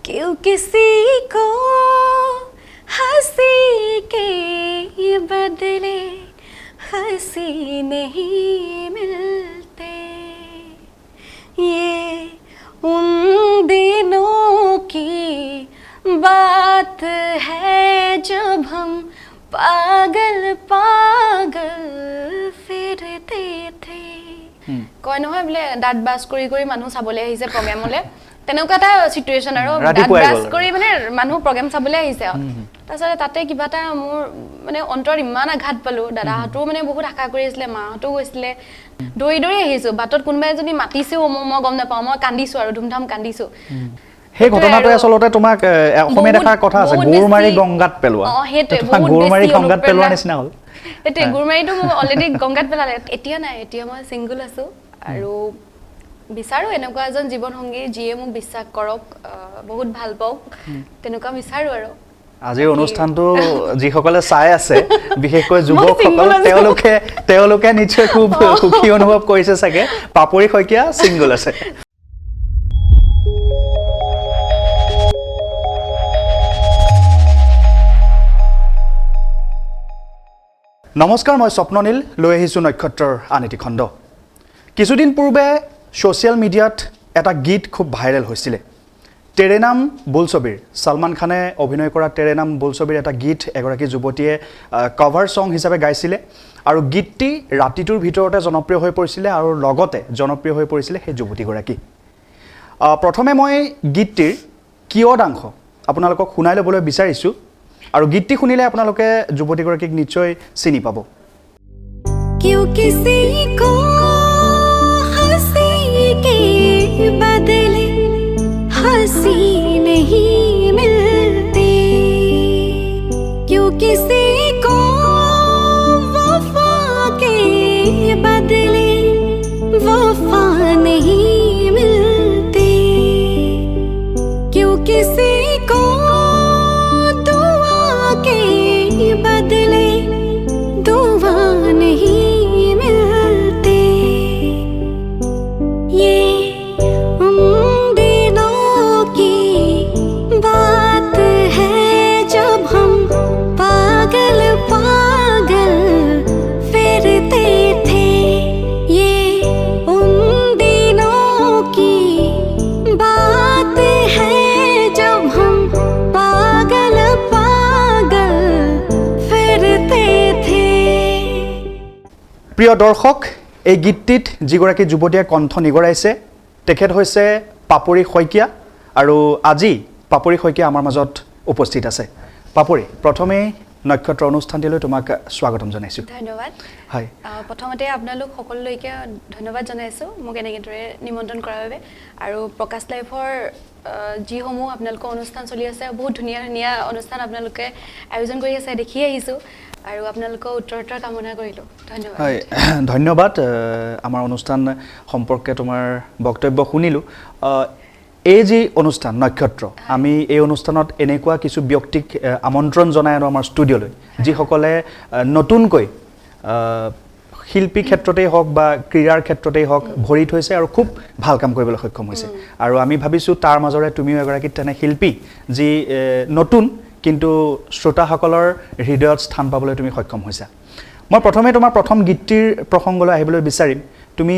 क्यों किसी को हंसी के बदले हंसी नहीं मिलते ये उन दिनों की बात है जब हम पागल पागल फिरते थे কয় নহয় বোলে দাঁত বাস কৰি কৰি মানুহ চাবলৈ আহিছে প্ৰগ্ৰামলৈ তেনেকুৱা এটা সিচুৱেচন আৰু দাঁত বাস কৰি মানে মানুহ প্ৰগ্ৰাম চাবলৈ আহিছে তাৰপিছত তাতে কিবা এটা মোৰ মানে অন্তৰ ইমান আঘাত পালো দাদাহঁতো মানে বহুত আশা কৰি আছিলে মাহঁতো গৈছিলে দৌৰি দৌৰি আহিছো বাটত কোনোবা এজনী মাতিছেও মই গম নাপাওঁ মই কান্দিছো আৰু ধুমধাম কান্দিছো সেই ঘটনাটো আসলতে তোমাক অসমীয়া দেখা কথা আছে গুৰমাৰি গংগাত পেলোৱা হেতে গুৰমাৰি গংগাত পেলোৱা নিচিনা হ'ল এতে গুৰমাৰিটো মই অলৰেডি গংগাত পেলালে এতিয়া নাই এতিয়া মই সিঙ্গল আছো আৰু বিচাৰো এনেকুৱা এজন জীৱন সংগী যিয়ে মোক বিশ্বাস কৰক বহুত ভাল পাওক তেনেকুৱা বিচাৰো আৰু আজিৰ অনুষ্ঠানটো যিসকলে চাই আছে বিশেষকৈ যুৱকসকল তেওঁলোকে নিশ্চয় খুব সুখী অনুভৱ কৰিছে চাগে পাপৰি শইকীয়া সিঙ্গল আছে নমস্কাৰ মই স্বপ্ননীল লৈ আহিছো নক্ষত্ৰৰ আনিতি খণ্ড কিছুদিন পূৰ্বে সোশ্যাল মিডিয়াত এটা গীত খুব ভাইৰেল হৈছিল তেৰে নাম বোলছবিৰ সলমান খানে অভিনয় কৰা তেৰে নাম বোলছবিৰ এটা গীত এগৰাকী যুৱতীয়ে কভাৰ সং হিচাপে গাইছিলে আৰু গীতটি ৰাতিটোৰ ভিতৰতে জনপ্ৰিয় হৈ পৰিছিল আৰু লগতে জনপ্ৰিয় হৈ পৰিছিল সেই যুৱতীগৰাকী প্ৰথমে মই গীতটিৰ কিয়দাংশ আপোনালোকক শুনাই ল'বলৈ বিচাৰিছো আৰু গীতটি শুনিলে আপোনালোকে যুৱতীগৰাকীক নিশ্চয় চিনি পাব क्यों किसी को हंसी के बदले हंसी नहीं मिलती क्यों किसी को वफा के बदले वफा नहीं मिलती क्यों किसी को बदले दुआ नहीं मिलते ये उन दिनों की बात है जब हम पागल पागल फिरते थे ये उन दिनों की बात है जब हम पागल প্ৰিয় দৰ্শক এই গীতটিত যিগৰাকী যুৱতীয়ে কণ্ঠ নিগৰাইছে তেখেত হৈছে পাপৰি শইকীয়া আৰু আজি পাপৰি শইকীয়া আমাৰ মাজত উপস্থিত আছে পাপৰি প্ৰথমে নক্ষত্ৰ অনুষ্ঠানটিলৈ তোমাক স্বাগতম জনাইছো ধন্যবাদ হয় প্ৰথমতে আপোনালোক সকলোলৈকে ধন্যবাদ জনাইছো মোক এনেকৈ নিমন্ত্ৰণ কৰাৰ বাবে আৰু প্ৰকাশ লাইভৰ যিসমূহ আপোনালোকৰ অনুষ্ঠান চলি আছে বহুত ধুনীয়া ধুনীয়া অনুষ্ঠান আপোনালোকে আয়োজন কৰি আছে দেখি আহিছো আৰু আপোনালোকৰ উত্তৰতৰ কামনা কৰিলো ধন্যবাদ হয় ধন্যবাদ আমাৰ অনুষ্ঠান সম্পৰ্কে তোমাৰ বক্তব্য শুনিলো এই যি অনুষ্ঠান নক্ষত্ৰ আমি এই অনুষ্ঠানত এনেকুৱা কিছু ব্যক্তিক আমন্ত্ৰণ জনাই আনো আমাৰ ষ্টুডিঅ'লৈ যিসকলে নতুনকৈ শিল্পী ক্ষেত্ৰতেই হওক বা ক্ৰীড়াৰ ক্ষেত্ৰতেই হওক ভৰি থৈছে আৰু খুব ভাল কাম কৰিবলৈ সক্ষম হৈছে আৰু আমি ভাবিছোঁ তাৰ মাজৰে তুমিও এগৰাকী তেনে শিল্পী যি নতুন কিন্তু শ্ৰোতাসকলৰ হৃদয়ত স্থান পাবলৈ তুমি সক্ষম হৈছা মই প্ৰথমে তোমাৰ প্ৰথম গীতটিৰ প্ৰসংগলৈ আহিবলৈ বিচাৰিম তুমি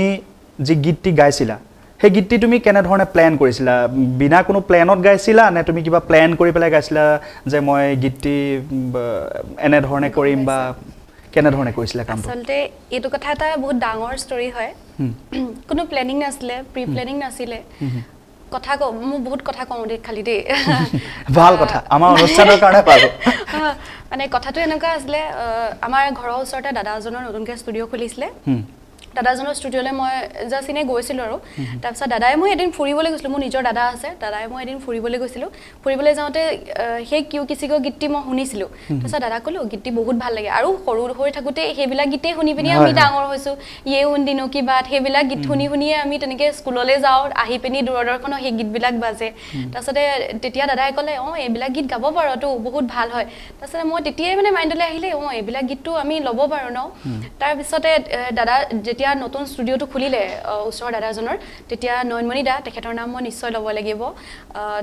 যি গীতটি গাইছিলা সেই গীতটি তুমি কেনে ধৰণে প্ল্যান কৰিছিলা বিনা কোনো প্ল্যানত গাইছিলা নে তুমি কিবা প্ল্যান কৰি পেলাই গাইছিলা যে মই গীতটি এনে ধৰণে কৰিম বা কেনে ধৰণে কৰিছিলা কামটো আসলতে এইটো কথা এটা বহুত ডাঙৰ ষ্টৰী হয় কোনো প্ল্যানিং নাছিলে প্ৰি প্ল্যানিং নাছিলে কথা কও মই বহুত কথা কওঁ দে খালি দে ভাল কথা আমাৰ অনুষ্ঠানৰ কাৰণে পালো মানে কথাটো এনেকুৱা আছিলে আমাৰ ঘৰৰ ওচৰতে দাদাজনৰ নতুনকৈ ষ্টুডিঅ' খুলিছিলে দাদাজনৰ ষ্টুডিঅ'লৈ মই জাষ্ট এনে গৈছিলোঁ আৰু তাৰপিছত দাদাই মই এদিন ফুৰিবলৈ গৈছিলোঁ মোৰ নিজৰ দাদা আছে দাদাই মই এদিন ফুৰিবলৈ গৈছিলোঁ ফুৰিবলৈ যাওঁতে সেই কিউ কিছিকো গীতটি মই শুনিছিলোঁ তাৰপিছত দাদা ক'লোঁ গীতটি বহুত ভাল লাগে আৰু সৰু হৈ থাকোঁতে সেইবিলাক গীতেই শুনি পিনি আমি ডাঙৰ হৈছোঁ ইয়ে উন দিনো কি বাত সেইবিলাক গীত শুনি শুনিয়ে আমি তেনেকৈ স্কুললৈ যাওঁ আহি পিনি দূৰদৰ্শনৰ সেই গীতবিলাক বাজে তাৰপিছতে তেতিয়া দাদাই ক'লে অঁ এইবিলাক গীত গাব পাৰতো বহুত ভাল হয় তাৰপিছতে মই তেতিয়াই মানে মাইণ্ডলৈ আহিলে অঁ এইবিলাক গীতটো আমি ল'ব পাৰোঁ ন তাৰপিছতে দাদা যেতিয়া নতুন ষ্টুডিঅ'টো খুলিলে ওচৰৰ দাদাজনৰ তেতিয়া নয়নমণি দা তেখেতৰ নাম মই নিশ্চয় ল'ব লাগিব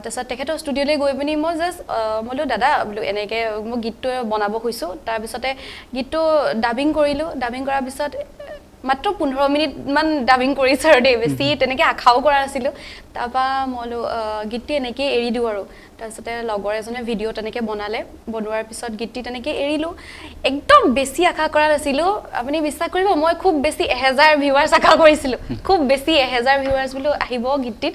তাৰপিছত তেখেতৰ ষ্টুডিঅ'লৈ গৈ পিনি মই জাষ্ট বোলো দাদা বোলো এনেকৈ মই গীতটো বনাব খুজিছোঁ তাৰপিছতে গীতটো ডাবিং কৰিলোঁ ডাবিং কৰাৰ পিছত মাত্ৰ 15 মিনিটমান ডাবিং কৰিছোঁ আৰু দেই বেছি তেনেকৈ আশাও কৰা নাছিলোঁ তাৰপৰা মই গীতটি এনেকৈ এৰি দিওঁ আৰু তাৰপিছতে লগৰ এজনে ভিডিঅ' তেনেকৈ বনালে বনোৱাৰ পিছত গীতটি তেনেকৈ এৰিলোঁ একদম বেছি আশা কৰা নাছিলোঁ আপুনি বিশ্বাস কৰিব মই খুব বেছি 1000 ভিউৱাৰ্ছ আশা কৰিছিলোঁ খুব বেছি 1000 ভিউৱাৰ্ছ বোলো আহিব গীতটিত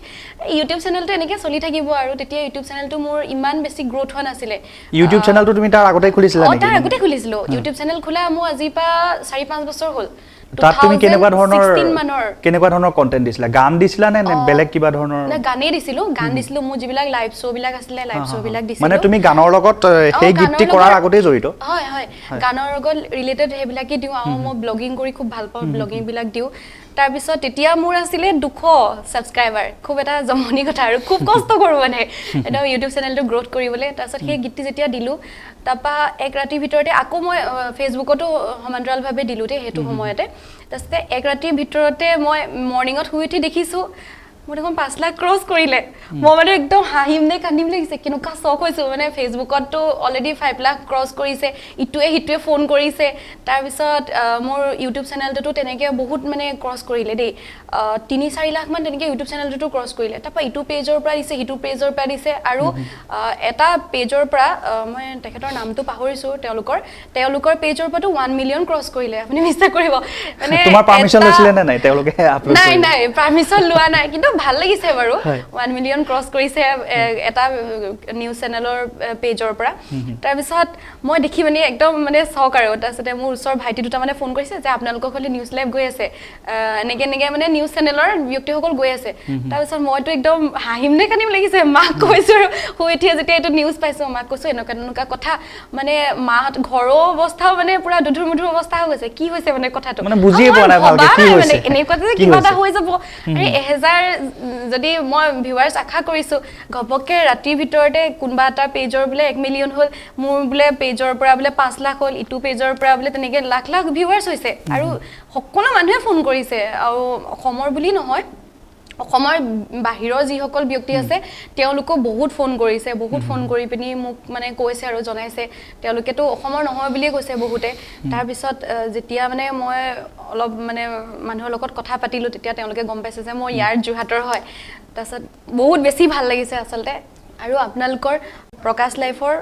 ইউটিউব চেনেলটো এনেকৈ চলি থাকিব আৰু তেতিয়া ইউটিউব চেনেলটো মোৰ ইমান বেছি গ্ৰ'থ হোৱা নাছিলে ইউটিউব চেনেলটো তুমি তাৰ আগতে খুলিছিলা নেকি তাৰ আগতে খুলিছিলোঁ ইউটিউব চেনেল খোলা মোৰ আজিৰ পৰা 4-5 বছৰ হ'ল তাত তুমি কেনেকুৱা ধৰণৰ কন্টেন্ট দিছিলা গান দিছিলা নে বেলেগ কিবা ধৰণৰ না গানেই দিছিলো মোৰ যিবিলাক লাইভ শ্ব' বিলাক আছিলে লাইভ শ্ব' বিলাক দিছিলো মানে তুমি গানৰ লগত সেই গীতটি কৰাৰ আগতেই জড়িত হয় হয় গানৰ লগত ৰিলেটেড হেবিলাকে দিও আৰু মই ব্লগিং কৰি খুব ভাল পাওঁ ব্লগিং বিলাক দিও তাৰপিছত তেতিয়া মোৰ আছিলে 200 সাবস্ক্ৰাইবাৰ খুব এটা জমনি কথা আৰু খুব কষ্ট কৰো মানে এটা ইউটিউব চেনেলটো গ্ৰোথ কৰিবলৈ তাৰপিছত সেই গীতটি যেতিয়া দিলো তাৰপা এক ৰাতিৰ ভিতৰতে আকৌ মই ফেচবুকতো সমান্তৰালভাৱে দিলো দে হেতু সময়তে তাৰপিছত এক ৰাতিৰ ভিতৰতে মই মৰ্নিঙত শুই উঠি দেখিছো মোৰ দেখোন 5 লাখ ক্ৰছ কৰিলে মই মানে একদম হাঁহিম নে কান্দিম লাগিছে কেনেকুৱা শক হৈছো মানে ফেচবুকতো অলৰেডি 5 লাখ ক্ৰছ কৰিছে ইটোৱে ফোন কৰিছে তাৰপিছত মোৰ ইউটিউব চেনেলটো তেনেকৈ বহুত মানে ক্ৰছ কৰিলে দেই 3-4 লাখ মান তেনেকৈ ইউটিউব চেনেলটো ক্ৰছ কৰিলে তাৰপা ইটো পেজৰ পৰা দিছে হিটো পেজৰ পৰা দিছে আৰু এটা পেজৰ পৰা মই তেখেতৰ নামটো পাহৰিছো তেওঁলোকৰ পেজৰ পৰাটো 1 মিলিয়ন ক্ৰছ কৰিলে আপুনি বিশ্বাস কৰিব মানে তোমাৰ পাৰমিশন লৈছিলে নে নাই তেওঁলোকে আপলোড কৰিলে নাই পাৰমিশন লোৱা নাই কিন্তু ভাল লাগিছে বাৰু 1 মিলিয়ন ক্ৰছ কৰিছে এটা নিউজ চেনেলৰ পেজৰ পৰা তাৰপিছত মই দেখি মানে একদম মানে শক আৰু তাৰপিছতে মোৰ ওচৰৰ ভাইটি দুটা মানে ফোন কৰিছে যে আপোনালোকৰ খলি নিউজ লাইভ গৈ আছে এনেকে মানে নিউজ চেনেলৰ ব্যক্তিসকল গৈ আছে তাৰপিছত মইতো একদম হাঁহিম নে কান্দিম লাগিছে মাক কৈছো আৰু শুই উঠি যেতিয়া এইটো নিউজ পাইছো মাক কৈছো এনেকুৱা কথা মানে মাহঁত ঘৰৰ অৱস্থাও মানে পুৰা দুধুৰ মুধুৰ অৱস্থা হৈ গৈছে কি হৈছে মানে কথাটো মানে বুজিয়ে পোৱা নাই ভালকে কি হৈছে এনেকুৱা যে কিবা এটা হৈ যাব আৰে 1000 যদি মই ভিউৱাৰ্ছ আশা কৰিছো ঘপককে ৰাতিৰ ভিতৰতে কোনবা এটা পেজৰ বোলে 1 মিলিয়ন হ'ল মোৰ বোলে পেজৰ পৰা বোলে 5 লাখ হ'ল ইটো পেজৰ পৰা বোলে তেনেকে লাখ লাখ ভিউৱাৰ্ছ হৈছে আৰু সকলো মানুহে ফোন কৰিছে আৰু অসমৰ বুলি নহয় অসমৰ বাহিৰৰ যিসকল ব্যক্তি আছে তেওঁলোকো বহুত ফোন কৰিছে বহুত ফোন কৰি পিনি মোক মানে কৈছে আৰু জনাইছে তেওঁলোকেতো অসমৰ নহয় বুলিয়ে কৈছে বহুতে তাৰপিছত যেতিয়া মানে মই অলপ মানে মানুহৰ লগত কথা পাতিলো তেতিয়া তেওঁলোকে গম পাইছে যে মই ইয়াৰ যোৰহাটৰ হয় তাৰপিছত বহুত বেছি ভাল লাগিছে আচলতে আৰু আপোনালোকৰ প্ৰকাশ লাইফৰ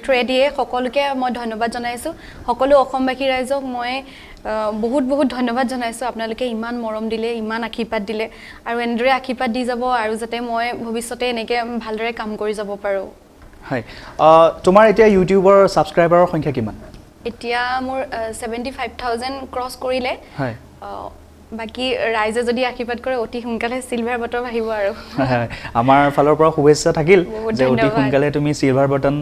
থ্ৰেডিয়ে সকলোকে মই ধন্যবাদ জনাইছো সকলো অসমবাসী ৰাইজক মই বহুত ধন্যবাদ জনাইছো আপোনালোকে ইমান মৰম দিলে ইমান আশীৰ্বাদ দিলে আৰু এনেদৰে আশীৰ্বাদ দি যাব আৰু যাতে মই ভৱিষ্যতে এনেকৈ ভালদৰে কাম কৰি যাব পাৰো হয় তোমাৰ এতিয়া ইউটিউবৰ সাবস্ক্ৰাইবাৰৰ সংখ্যা কিমান এতিয়া মোৰ 75000 ক্ৰছ কৰিলে হয় বাকি ৰাইজে যদি আশীৰ্বাদ কৰে অতি সোনকালে সিলভাৰ বটন আহিব আৰু আমাৰ ফালৰ পৰা শুভেচ্ছা থাকিল যে অতি সোনকালে তুমি সিলভাৰ বটন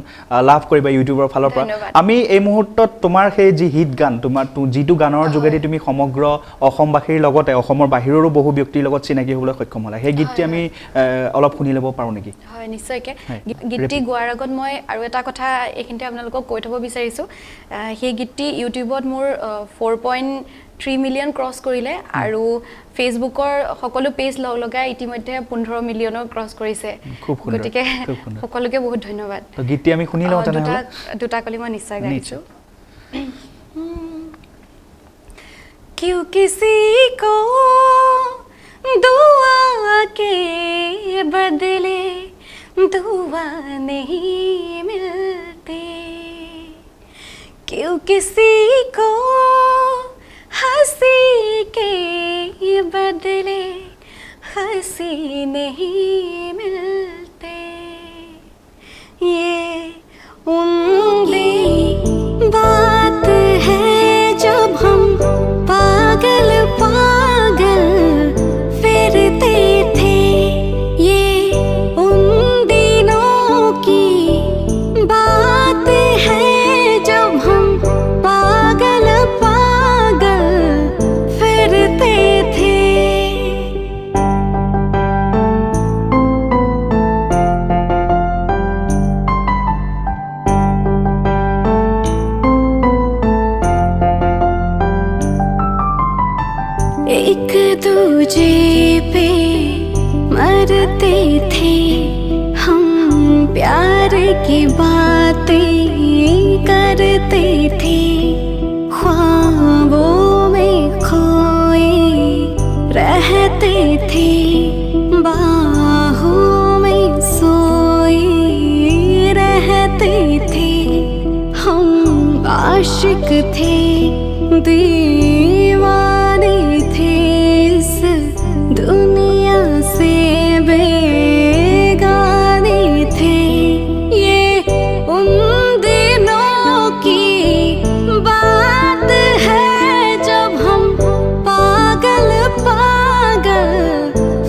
লাভ কৰিবা ইউটিউবৰ ফালৰ পৰা আমি এই মুহূৰ্তত তোমাৰ সেই যি হিট গান তোমাৰ যিটো গানৰ যোগেদি তুমি সমগ্ৰ অসমবাসীৰ লগতে অসমৰ বাহিৰৰো বহু ব্যক্তিৰ লগত চিনাকি হ'বলৈ সক্ষম হ'লা সেই গীতটি আমি অলপ শুনি ল'ব পাৰো নেকি হয় নিশ্চয়কৈ গীতটি গোৱাৰ আগত মই আৰু এটা কথা এইখিনিতে আপোনালোকক কৈ থ'ব বিচাৰিছো সেই গীতটি ইউটিউবত মোৰ 4.3 মিলিয়ন ক্ৰছ কৰিলে আৰু ফেচবুকৰ সকলো পেজ লগাই ইতিমধ্যে 15 মিলিয়নৰ ক্ৰছ কৰিছে গতিকে সকলোকে বহুত ধন্যবাদ তো গীতটি আমি শুনি লওঁ তেনেহ'লে দুটা কলি মই নিশ্চয় গাইছো क्यों किसी को दुआ के बदले दुआ नहीं मिलती क्यों किसी को हंसी के बदले हंसी नहीं मिलते ये उम्दी बात है जब हम पागल पागल फिरते थे ये उन दिनों की बात है जब हम पागल पागल फिरते थे प्यार की बातें करते थे ख्वाबों में खोए रहते थे बाहों में सोए रहते थे हम आशिक थे दीवाने थे इस दुनिया से बेगाने थे ये उन दिनों की बात है जब हम पागल पागल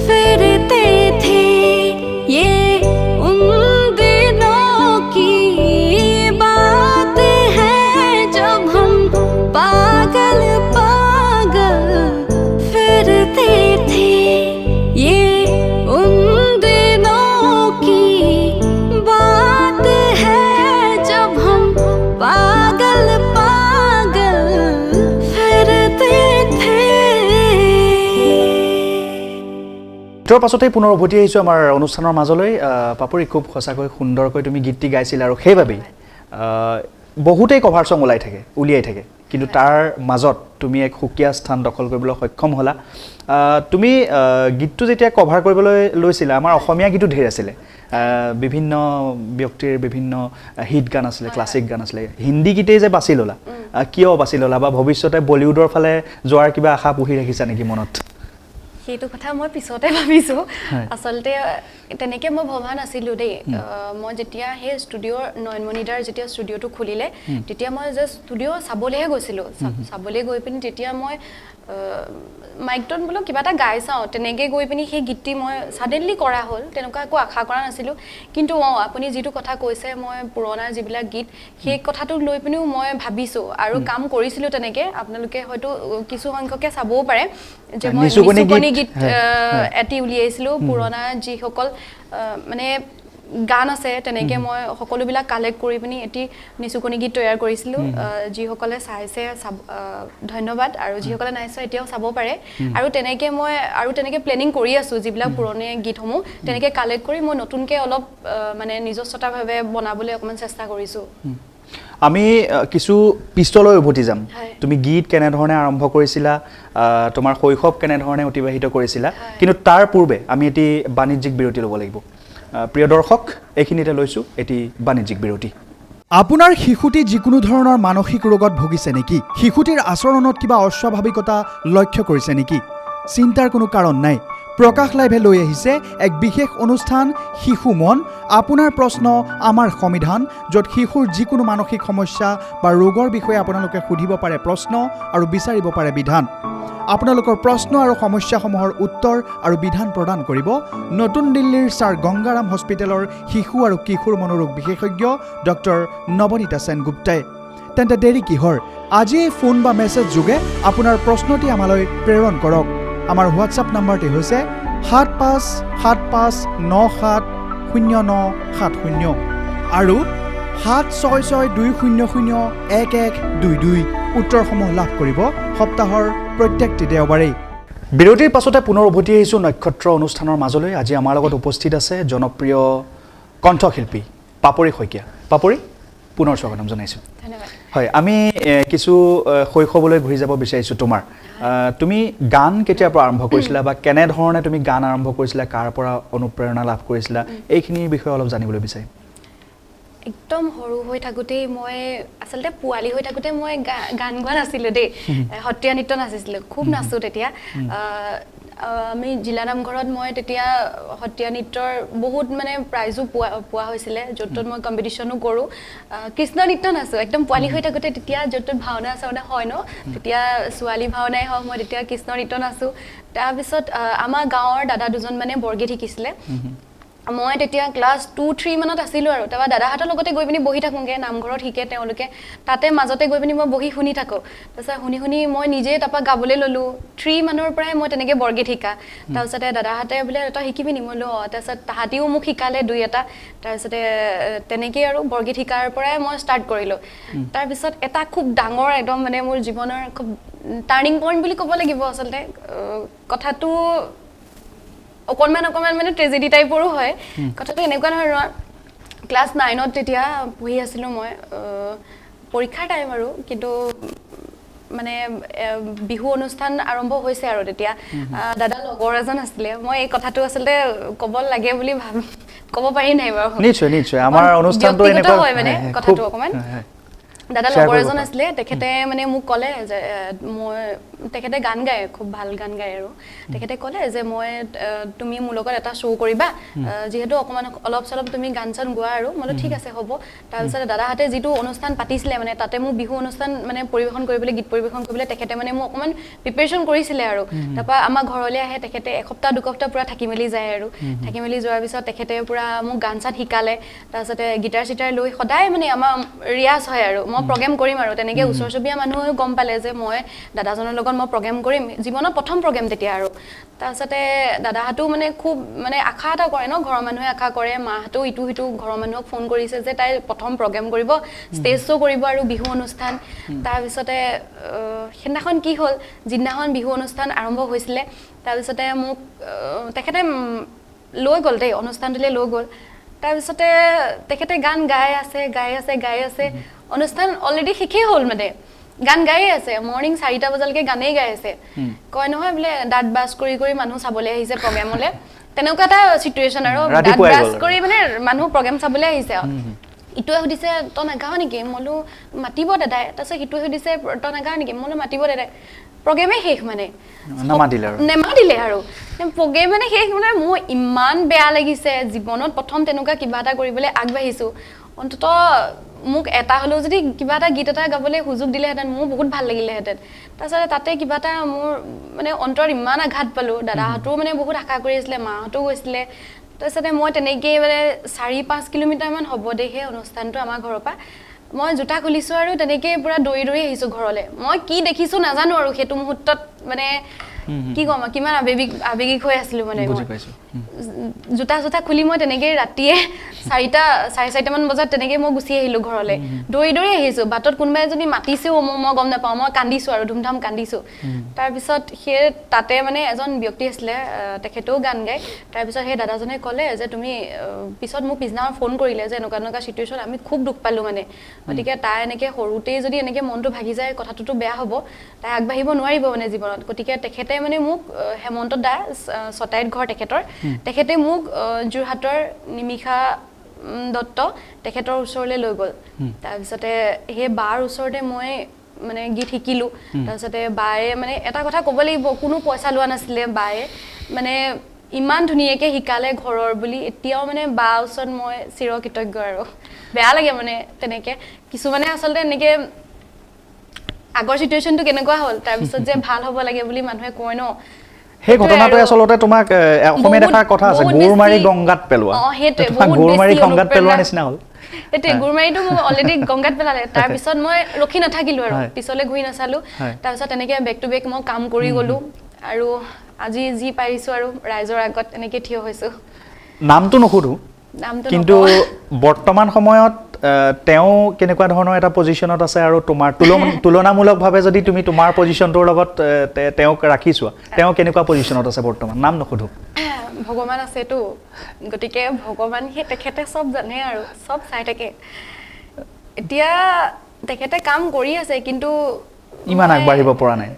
फिरते थे ये उन दिनों की बात है जब हम पागल पागल फिरते थे ये उन दिनों की बात है जब हम पागल पागल फिरते थे তাৰ পাছতেই পুনৰ উভতি আহিছোঁ আমাৰ অনুষ্ঠানৰ মাজলৈ পাপৰি খুব সঁচাকৈ সুন্দৰকৈ তুমি গীতটি গাইছিলা আৰু সেইবাবেই বহুতেই কভাৰ ছং উলিয়াই থাকে কিন্তু তাৰ মাজত তুমি এক সুকীয়া স্থান দখল কৰিবলৈ সক্ষম হ'লা তুমি গীতটো যেতিয়া কভাৰ কৰিবলৈ লৈছিলা আমাৰ অসমীয়া গীতো ঢেৰ আছিলে বিভিন্ন ব্যক্তিৰ বিভিন্ন হিট গান আছিলে ক্লাছিক গান আছিলে হিন্দী গীতেই যে বাছি ল'লা কিয় বাছি ল'লা বা ভৱিষ্যতে বলিউডৰ ফালে যোৱাৰ কিবা আশা পুহি ৰাখিছা নেকি মনত সেইটো কথা মই পিছতে ভাবিছোঁ আচলতে তেনেকৈ মই ভবা নাছিলোঁ দেই মই যেতিয়া সেই ষ্টুডিঅ'ৰ নয়নমণিদাৰ যেতিয়া ষ্টুডিঅ'টো খুলিলে তেতিয়া মই জাষ্ট ষ্টুডিঅ' চাবলৈহে গৈছিলোঁ চাবলৈ গৈ পিনি তেতিয়া মই মাইকটোত বোলো কিবা এটা গাই চাওঁ তেনেকৈ গৈ পিনি সেই গীতটি মই ছাডেনলি কৰা হ'ল তেনেকুৱা একো আশা কৰা নাছিলোঁ কিন্তু আপুনি যিটো কথা কৈছে মই পুৰণা যিবিলাক গীত সেই কথাটো লৈ পিনিও মই ভাবিছোঁ আৰু কাম কৰিছিলোঁ তেনেকৈ আপোনালোকে হয়তো কিছু সংখ্যকে চাবও পাৰে যে মই নিচুকনি গীত এটি উলিয়াইছিলোঁ পুৰণা যিসকল মানে গান আছে তেনেকৈ মই সকলোবিলাক কালেক্ট কৰি পিনি এটি নিচুকনি গীত তৈয়াৰ কৰিছিলোঁ যিসকলে চাইছে ধন্যবাদ আৰু যিসকলে নাই চোৱা এতিয়াও চাব পাৰে আৰু তেনেকৈ প্লেনিং কৰি আছোঁ যিবিলাক পুৰণি গীতসমূহ তেনেকৈ কালেক্ট কৰি মই নতুনকৈ অলপ মানে নিজস্বতাভাৱে বনাবলৈ অকণমান চেষ্টা কৰিছোঁ আমি কিছু পিছলৈ উভতি যাম তুমি গীত কেনেধৰণে আৰম্ভ কৰিছিলা তোমাৰ শৈশৱ কেনেধৰণে অতিবাহিত কৰিছিলা কিন্তু তাৰ পূৰ্বে আমি এটি বাণিজ্যিক বিৰতি ল'ব লাগিব প্ৰিয় দৰ্শক এইখিনিতে লৈছোঁ এটি বাণিজ্যিক বিৰতি আপোনাৰ শিশুটি যিকোনো ধৰণৰ মানসিক ৰোগত ভুগিছে নেকি শিশুটিৰ আচৰণত কিবা অস্বাভাৱিকতা লক্ষ্য কৰিছে নেকি চিন্তাৰ কোনো কাৰণ নাই প্ৰকাশ লাইভে লৈ আহিছে এক বিশেষ অনুষ্ঠান শিশু মন আপোনাৰ প্ৰশ্ন আমাৰ সমিধান য'ত শিশুৰ যিকোনো মানসিক সমস্যা বা ৰোগৰ বিষয়ে আপোনালোকে সুধিব পাৰে প্ৰশ্ন আৰু বিচাৰিব পাৰে বিধান আপোনালোকৰ প্ৰশ্ন আৰু সমস্যাসমূহৰ উত্তৰ আৰু বিধান প্ৰদান কৰিব নতুন দিল্লীৰ ছাৰ গংগাৰাম হস্পিটেলৰ শিশু আৰু কিশোৰ মনোৰোগ বিশেষজ্ঞ ডক্টৰ নৱনীতা সেনগুপ্তাই তেন্তে দেৰি কিহৰ আজিয়ে ফোন বা মেছেজ যোগে আপোনাৰ প্ৰশ্নটি আমালৈ প্ৰেৰণ কৰক আমাৰ হোৱাটছআপ নম্বৰটি হৈছে 7557970970 আৰু 7662001122 উত্তৰসমূহ লাভ কৰিব সপ্তাহৰ প্ৰত্যেকটি দেওবাৰেই বিৰতিৰ পাছতে পুনৰ উভতি আহিছোঁ নক্ষত্ৰ অনুষ্ঠানৰ মাজলৈ আজি আমাৰ লগত উপস্থিত আছে জনপ্ৰিয় কণ্ঠশিল্পী পাপৰি শইকীয়া পাপৰি পুনৰ স্বাগতম জনাইছোঁ ধন্যবাদ হয় আমি কিছু শৈশৱলৈ ঘূৰি যাব বিচাৰিছোঁ তোমাৰ তুমি গান কেতিয়াৰ পৰা আৰম্ভ কৰিছিলা বা কেনেধৰণে তুমি গান আৰম্ভ কৰিছিলা কাৰ পৰা অনুপ্ৰেৰণা লাভ কৰিছিলা এইখিনিৰ বিষয়ে অলপ জানিবলৈ বিচাৰিম একদম সৰু হৈ থাকোঁতেই মই আচলতে পোৱালি হৈ থাকোঁতে মই গান গোৱা নাছিলোঁ দেই সত্ৰীয়া নৃত্য নাচিছিলোঁ খুব নাচোঁ তেতিয়া আমি জিলা নামঘৰত মই তেতিয়া সত্ৰীয়া নৃত্যৰ বহুত মানে প্ৰাইজো পোৱা হৈছিলে য'ত ত'ত মই কম্পিটিশ্যনো কৰোঁ কৃষ্ণ নৃত্য নাচোঁ একদম পোৱালি হৈ থাকোঁতে তেতিয়া য'ত ত'ত ভাওনা চাওনা হয় ন তেতিয়া ছোৱালী ভাওনাই হওক মই তেতিয়া কৃষ্ণ নৃত্য নাচোঁ তাৰপিছত আমাৰ গাঁৱৰ দাদা দুজন মানে বৰগীত শিকিছিলে মই তেতিয়া ক্লাছ 2-3 মানত আছিলোঁ আৰু তাৰপৰা দাদাহঁতৰ লগতে গৈ পিনি বহি থাকোঁগৈ নামঘৰত শিকে তেওঁলোকে তাতে মাজতে গৈ পিনি মই বহি শুনি থাকোঁ তাৰপিছত শুনি মই নিজে তাৰপৰা গাবলৈ ল'লোঁ 3 মানৰ পৰাই মই তেনেকৈ বৰগীত শিকা তাৰপিছতে দাদাহঁতে বোলে তই শিকিবি নি মই বোলো তাৰপিছত তাহাঁতিও মোক শিকালে 2-এটা তাৰপিছতে তেনেকৈ আৰু বৰগীত শিকাৰ পৰাই মই ষ্টাৰ্ট কৰিলোঁ তাৰপিছত এটা খুব ডাঙৰ একদম মানে মোৰ জীৱনৰ খুব টাৰ্ণিং পইণ্ট বুলি ক'ব লাগিব আচলতে কথাটো অকণমান মানে ট্ৰেজেডি টাইপৰো হয় কথাটো এনেকুৱা ধৰণৰ ক্লাছ 9ত তেতিয়া পঢ়ি আছিলোঁ মই পৰীক্ষাৰ টাইম আৰু কিন্তু মানে বিহু অনুষ্ঠান আৰম্ভ হৈছে আৰু তেতিয়া দাদা লগৰ এজন আছিলে মই এই কথাটো আচলতে ক'ব লাগে বুলি ক'ব পাৰি নাই বাৰু নিশ্চয় আমাৰ অনুষ্ঠানটো এনেকুৱা হয় মানে কথাটো অকমান দাদা লগৰ এজন আছিলে তেখেতে মানে মোক ক'লে যে মই তেখেতে গান গায় খুব ভাল গান গায় আৰু তেখেতে ক'লে যে মই তুমি মোৰ লগত এটা শ্ব' কৰিবা যিহেতু অকমান অলপ চলপ তুমি গান চান গোৱা আৰু মই ঠিক আছে হ'ব তাৰপিছত দাদাহঁতে যিটো অনুষ্ঠান পাতিছিলে মানে তাতে মোক বিহু অনুষ্ঠান মানে পৰিৱেশন কৰিবলৈ গীত পৰিৱেশন কৰিবলৈ তেখেতে মানে মোক অকমান প্ৰিপেৰেশ্যন কৰিছিলে আৰু তাৰপৰা আমাৰ ঘৰলৈ আহে তেখেতে এসপ্তাহ দুসপ্তাহ পুৰা থাকি মেলি যায় আৰু থাকি মেলি যোৱাৰ পিছত তেখেতে পুৰা মোক গান চান শিকালে তাৰপিছতে গিটাৰ চিটাৰ লৈ সদায় মানে আমাৰ ৰিয়াজ হয় আৰু মই প্ৰগ্ৰেম কৰিম আৰু তেনেকৈ ওচৰ চুবুৰীয়া মানুহেও গম পালে যে মই দাদাজনৰ লগত মই প্ৰগ্ৰেম কৰিম জীৱনৰ প্ৰথম প্ৰগ্ৰেম তেতিয়া আৰু তাৰপিছতে দাদাহঁতেও মানে খুব মানে আশা এটা কৰে ন ঘৰৰ মানুহে আশা কৰে মাহঁতেও ইটো সিটো ঘৰৰ মানুহক ফোন কৰিছে যে তাই প্ৰথম প্ৰগ্ৰেম কৰিব ষ্টেজ শ্ব' কৰিব আৰু বিহু অনুষ্ঠান তাৰপিছতে সেইদিনাখন কি হ'ল যিদিনাখন বিহু অনুষ্ঠান আৰম্ভ হৈছিলে তাৰপিছতে মোক তেখেতে লৈ গ'ল দেই অনুষ্ঠানটোলৈ লৈ গ'ল তাৰপিছতে তেখেতে গান গাই আছে অনুষ্ঠান অলৰেডি শেষেই হ'ল মানে গান গায়ে আছে মৰ্ণিং 4টা বজালৈকে গানেই গাই আছে কয় নহয় বোলে দাঁত ব্ৰাছ কৰি মানুহ চাবলৈ আহিছে প্ৰগ্ৰেমলৈ তেনেকুৱা এটা চিটুৱেশ্যন আৰু দাঁত ব্ৰাছ কৰি মানে মানুহ প্ৰগ্ৰেম চাবলৈ আহিছে ইটোৱে সুধিছে তই নাগাৱ নেকি মইলো মাতিব দাদাই তাৰপিছত সিটোৱে সুধিছে তই নাগাৱ নেকি মইলো মাতিব দাদাই প্ৰগ্ৰেমে শেষ মানে নেমাতিলে আৰু প্ৰগ্ৰেম মানে শেষ মানে মোৰ ইমান বেয়া লাগিছে জীৱনত প্ৰথম তেনেকুৱা কিবা এটা কৰিবলৈ আগবাঢ়িছোঁ অন্ততঃ মোক এটা হ'লেও যদি কিবা এটা গীত এটা গাবলৈ সুযোগ দিলেহেঁতেন মোৰ বহুত ভাল লাগিলেহেঁতেন তাৰপিছতে তাতে কিবা এটা মোৰ মানে অন্তৰত ইমান আঘাত পালোঁ দাদাহঁতেও মানে বহুত আশা কৰি আছিলে মাহঁতেও গৈছিলে তাৰপিছতে মই তেনেকেই মানে 4-5 কিলোমিটাৰমান হ'ব দেই সেই অনুষ্ঠানটো আমাৰ ঘৰৰ পৰা মই জোতা খুলিছোঁ আৰু তেনেকেই পুৰা দৌৰি আহিছোঁ ঘৰলৈ মই কি দেখিছোঁ নাজানো আৰু সেইটো মুহূৰ্তত মানে কি ক'ম কিমান আবেগিক হৈ আছিলোঁ মানে জোতা খুলি মই তেনেকৈ ৰাতিয়ে 4:30মান বজাত তেনেকৈ মই গুচি আহিলোঁ ঘৰলৈ দৌৰি আহিছোঁ বাটত কোনোবাই যদি মাতিছেও মই গম নাপাওঁ মই কান্দিছোঁ আৰু ধুমধাম কান্দিছোঁ তাৰপিছত সেই তাতে মানে এজন ব্যক্তি আছিলে তেখেতেও গান গায় তাৰপিছত সেই দাদাজনে ক'লে যে তুমি পিছত মোক পিছদিনাখন ফোন কৰিলে যে এনেকুৱা চিটুৱেশ্যন আমি খুব দুখ পালোঁ মানে গতিকে তাই এনেকৈ সৰুতেই যদি এনেকৈ মনটো ভাগি যায় কথাটোতো বেয়া হ'ব তাই আগবাঢ়িব নোৱাৰিব মানে জীৱনত গতিকে তেখেতে মানে মোক হেমন্ত দা ছটাইত ঘৰ তেখেতে মোক যোৰহাটৰ নিমিষা দত্ত তেখেতৰ ওচৰলৈ লৈ গ'ল তাৰপিছতে সেই বাৰ ওচৰতে মই মানে গীত শিকিলোঁ তাৰপিছতে বায়ে মানে এটা কথা ক'ব লাগিব কোনো পইচা লোৱা নাছিলে বায়ে মানে ইমান ধুনীয়াকৈ শিকালে ঘৰৰ বুলি এতিয়াও মানে বা ওচৰত মই চিৰকৃতজ্ঞ আৰু বেয়া লাগে মানে তেনেকৈ কিছুমানে আচলতে এনেকৈ আগৰ চিটুৱেশ্যনটো কেনেকুৱা হ'ল তাৰপিছত যে ভাল হ'ব লাগে বুলি মানুহে কয় ন সেই ঘটনাটোৱে আচলতে তোমাক অসমীয়া দেখা কথা আছে গুৰ মাৰি গংগাত পেলোৱা গুৰ মাৰি গংগাত পেলোৱাৰ নিচিনা হ'ল সেইটোৱে গুৰমাৰীটো মোক অলৰেডি গংগাত পেলালে তাৰপিছত মই ৰখি নাথাকিলোঁ আৰু পিছলৈ ঘূৰি নাচালোঁ তাৰপিছত তেনেকৈ বেক টু বেক মই কাম কৰি গ'লোঁ আৰু আজি যি পাৰিছোঁ আৰু ৰাইজৰ আগত এনেকৈ থিয় হৈছোঁ নামটো নুসুধো কিন্তু বৰ্তমান সময়ত তেওঁ কেনেকুৱা ধৰণৰ এটা পজিশ্যনত আছে আৰু তোমাৰ তুলনামূলকভাৱে যদি তুমি তোমাৰ পজিশ্যনটোৰ লগত তেওঁক ৰাখি চোৱা তেওঁ কেনেকুৱা পজিশ্যনত আছে বৰ্তমান নাম নুসুধো ভগৱান আছেতো গতিকে ভগৱান তেখেতে চব জানে আৰু চব চাই থাকে এতিয়া তেখেতে কাম কৰি আছে কিন্তু ইমান আগবাঢ়িব পৰা নাই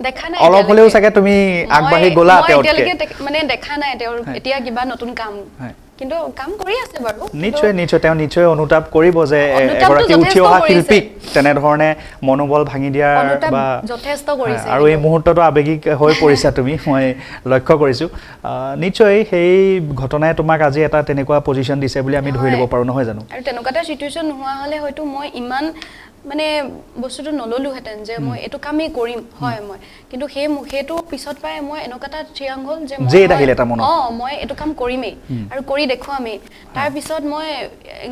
দেখা নাই অলপ হ'লেও চাগে তুমি আগবাঢ়ি গ'লা তেওঁতকে মানে দেখা নাই তেওঁৰ এতিয়া কিবা নতুন কাম কিন্তু কাম কৰি আছে বাৰু নিশ্চয় তেওঁ নিশ্চয় অনুতাপ কৰিব যে এগৰাকী উঠি অহা শিল্পীক তেনেধৰণে মনোবল ভাঙি দিয়াৰ বা যথেষ্ট কৰিছে আৰু এই মুহূৰ্তটো আবেগিক হৈ পৰিছা তুমি মই লক্ষ্য কৰিছোঁ নিশ্চয় সেই ঘটনাই তোমাক আজি এটা তেনেকুৱা পজিশ্যন দিছে বুলি আমি ধৰি ল'ব পাৰোঁ নহয় জানো আৰু তেনেকুৱা এটা চিটুৱেশ্যন নোহোৱা হ'লে হয়তো মই ইমান মানে বস্তুটো নল'লোহেঁতেন যে মই এইটো কামেই কৰিম হয় মই কিন্তু সেইটো পিছত পাই মই এনেকুৱা এটা থিৰাং হ'ল যে মই এইটো কাম কৰিমেই আৰু কৰি দেখুৱামেই তাৰপিছত মই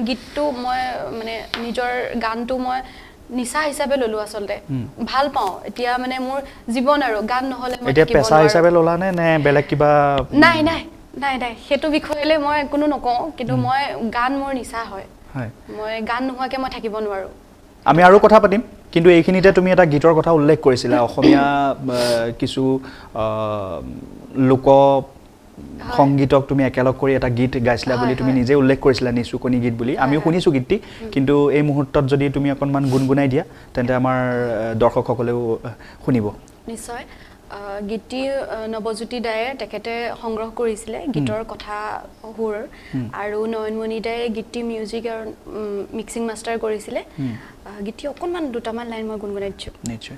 গীতটো মই মানে নিজৰ গানটো মই নিচা হিচাপে ল'লোঁ আচলতে ভাল পাওঁ এতিয়া মানে মোৰ জীৱন আৰু গান নহ'লে মই এতিয়া পেছা হিচাপে ল'লা নে বেলেগ কিবা নাই সেইটো বিষয়লৈ মই কোনো নকওঁ কিন্তু মই গান মোৰ নিচা হয় মই গান নোহোৱাকৈ মই থাকিব নোৱাৰোঁ আমি আৰু কথা পাতিম কিন্তু এইখিনিতে তুমি এটা গীতৰ কথা উল্লেখ কৰিছিলা অসমীয়া কিছু লোক সংগীতক তুমি একেলগ কৰি এটা গীত গাইছিলা বুলি তুমি নিজে উল্লেখ কৰিছিলা নিচুকনি গীত বুলি আমিও শুনিছো গীতটি কিন্তু এই মুহূৰ্তত যদি তুমি অকণমান গুণগুণাই দিয়া তেন্তে আমাৰ দৰ্শকসকলেও শুনিব নিশ্চয় গীতটি নৱজ্যোতি দায়ে তেখেতে সংগ্ৰহ কৰিছিলে গীতৰ কথা সুৰ আৰু নয়নমণি দায়ে গীতটি মিউজিক আৰু মিক্সিং মাষ্টাৰ কৰিছিলে গীতটি অকণমান দুটামান লাইন মই গুণগুণাই দিছোঁ নিশ্চয়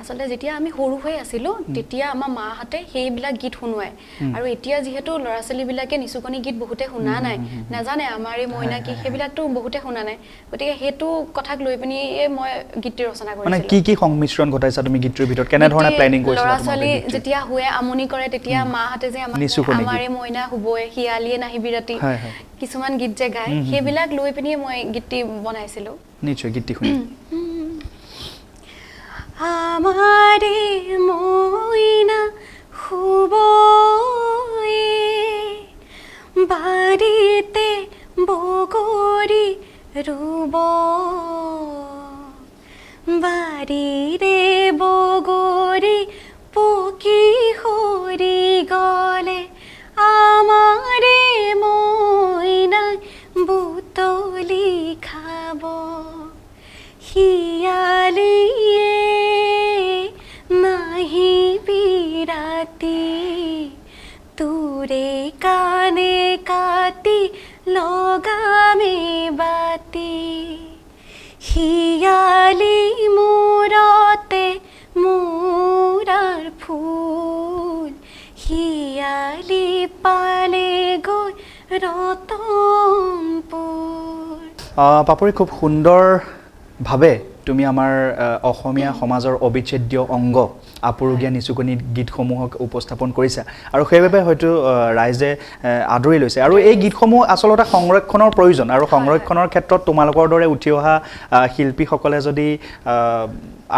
আসলে যেতিয়া আমি সৰু হৈ আছিলোঁ তেতিয়া আমাৰ মাহঁতে সেইবিলাক গীত শুনোৱাই আৰু এতিয়া যিহেতু ল'ৰা ছোৱালীবিলাকে নিচুকনি গীত বহুতে শুনা নাই নাজানে আমাৰ এই মইনা কি সেইবিলাকতো বহুতে শুনা নাই গতিকে সেইটো কথাক লৈ পিনি মই গীতটি ৰচনা কৰিছিলোঁ মানে কি সংমিশ্ৰণ ঘটাইছা তুমি গীতটোৰ ভিতৰত কেনে ধৰণে প্লেনিং কৰিছিলা ল'ৰা ছোৱালী যেতিয়া শুৱে আমনি কৰে তেতিয়া মাহঁতে যে আমাৰ এই মইনা শুবই হিয়ালিয়ে নাহিবি ৰাতি কিছুমান গীত যে গায় সেইবিলাক লৈ পিনি মই গীতটি বনাইছিলোঁ নিশ্চয় গীতটি শুনি আমারে মইনা শুবয়ে বাড়িতে বগরি রুব বাড়িরে বগরি পকি হরি গলে আমারে মইনা বুতলি খাব হিয়ালিয়ে নাহি বিরাতি তুরে কানে কাটি লগামে বাতি হিয়ালি মূরতে মূরার ফুল হিয়ালি পালে গৈ ৰতনপুৰ পাপৰি খুব সুন্দৰ ভাবে তুমি আমাৰ অসমীয়া সমাজৰ অবিচ্ছেদ্য অংগ আপুৰুগীয়া নিচুকনি গীতসমূহক উপস্থাপন কৰিছা আৰু সেইবাবে হয়তো ৰাইজে আদৰি লৈছে আৰু এই গীতসমূহ আচলতে সংৰক্ষণৰ প্ৰয়োজন আৰু সংৰক্ষণৰ ক্ষেত্ৰত তোমালোকৰ দৰে উঠি অহা শিল্পীসকলে যদি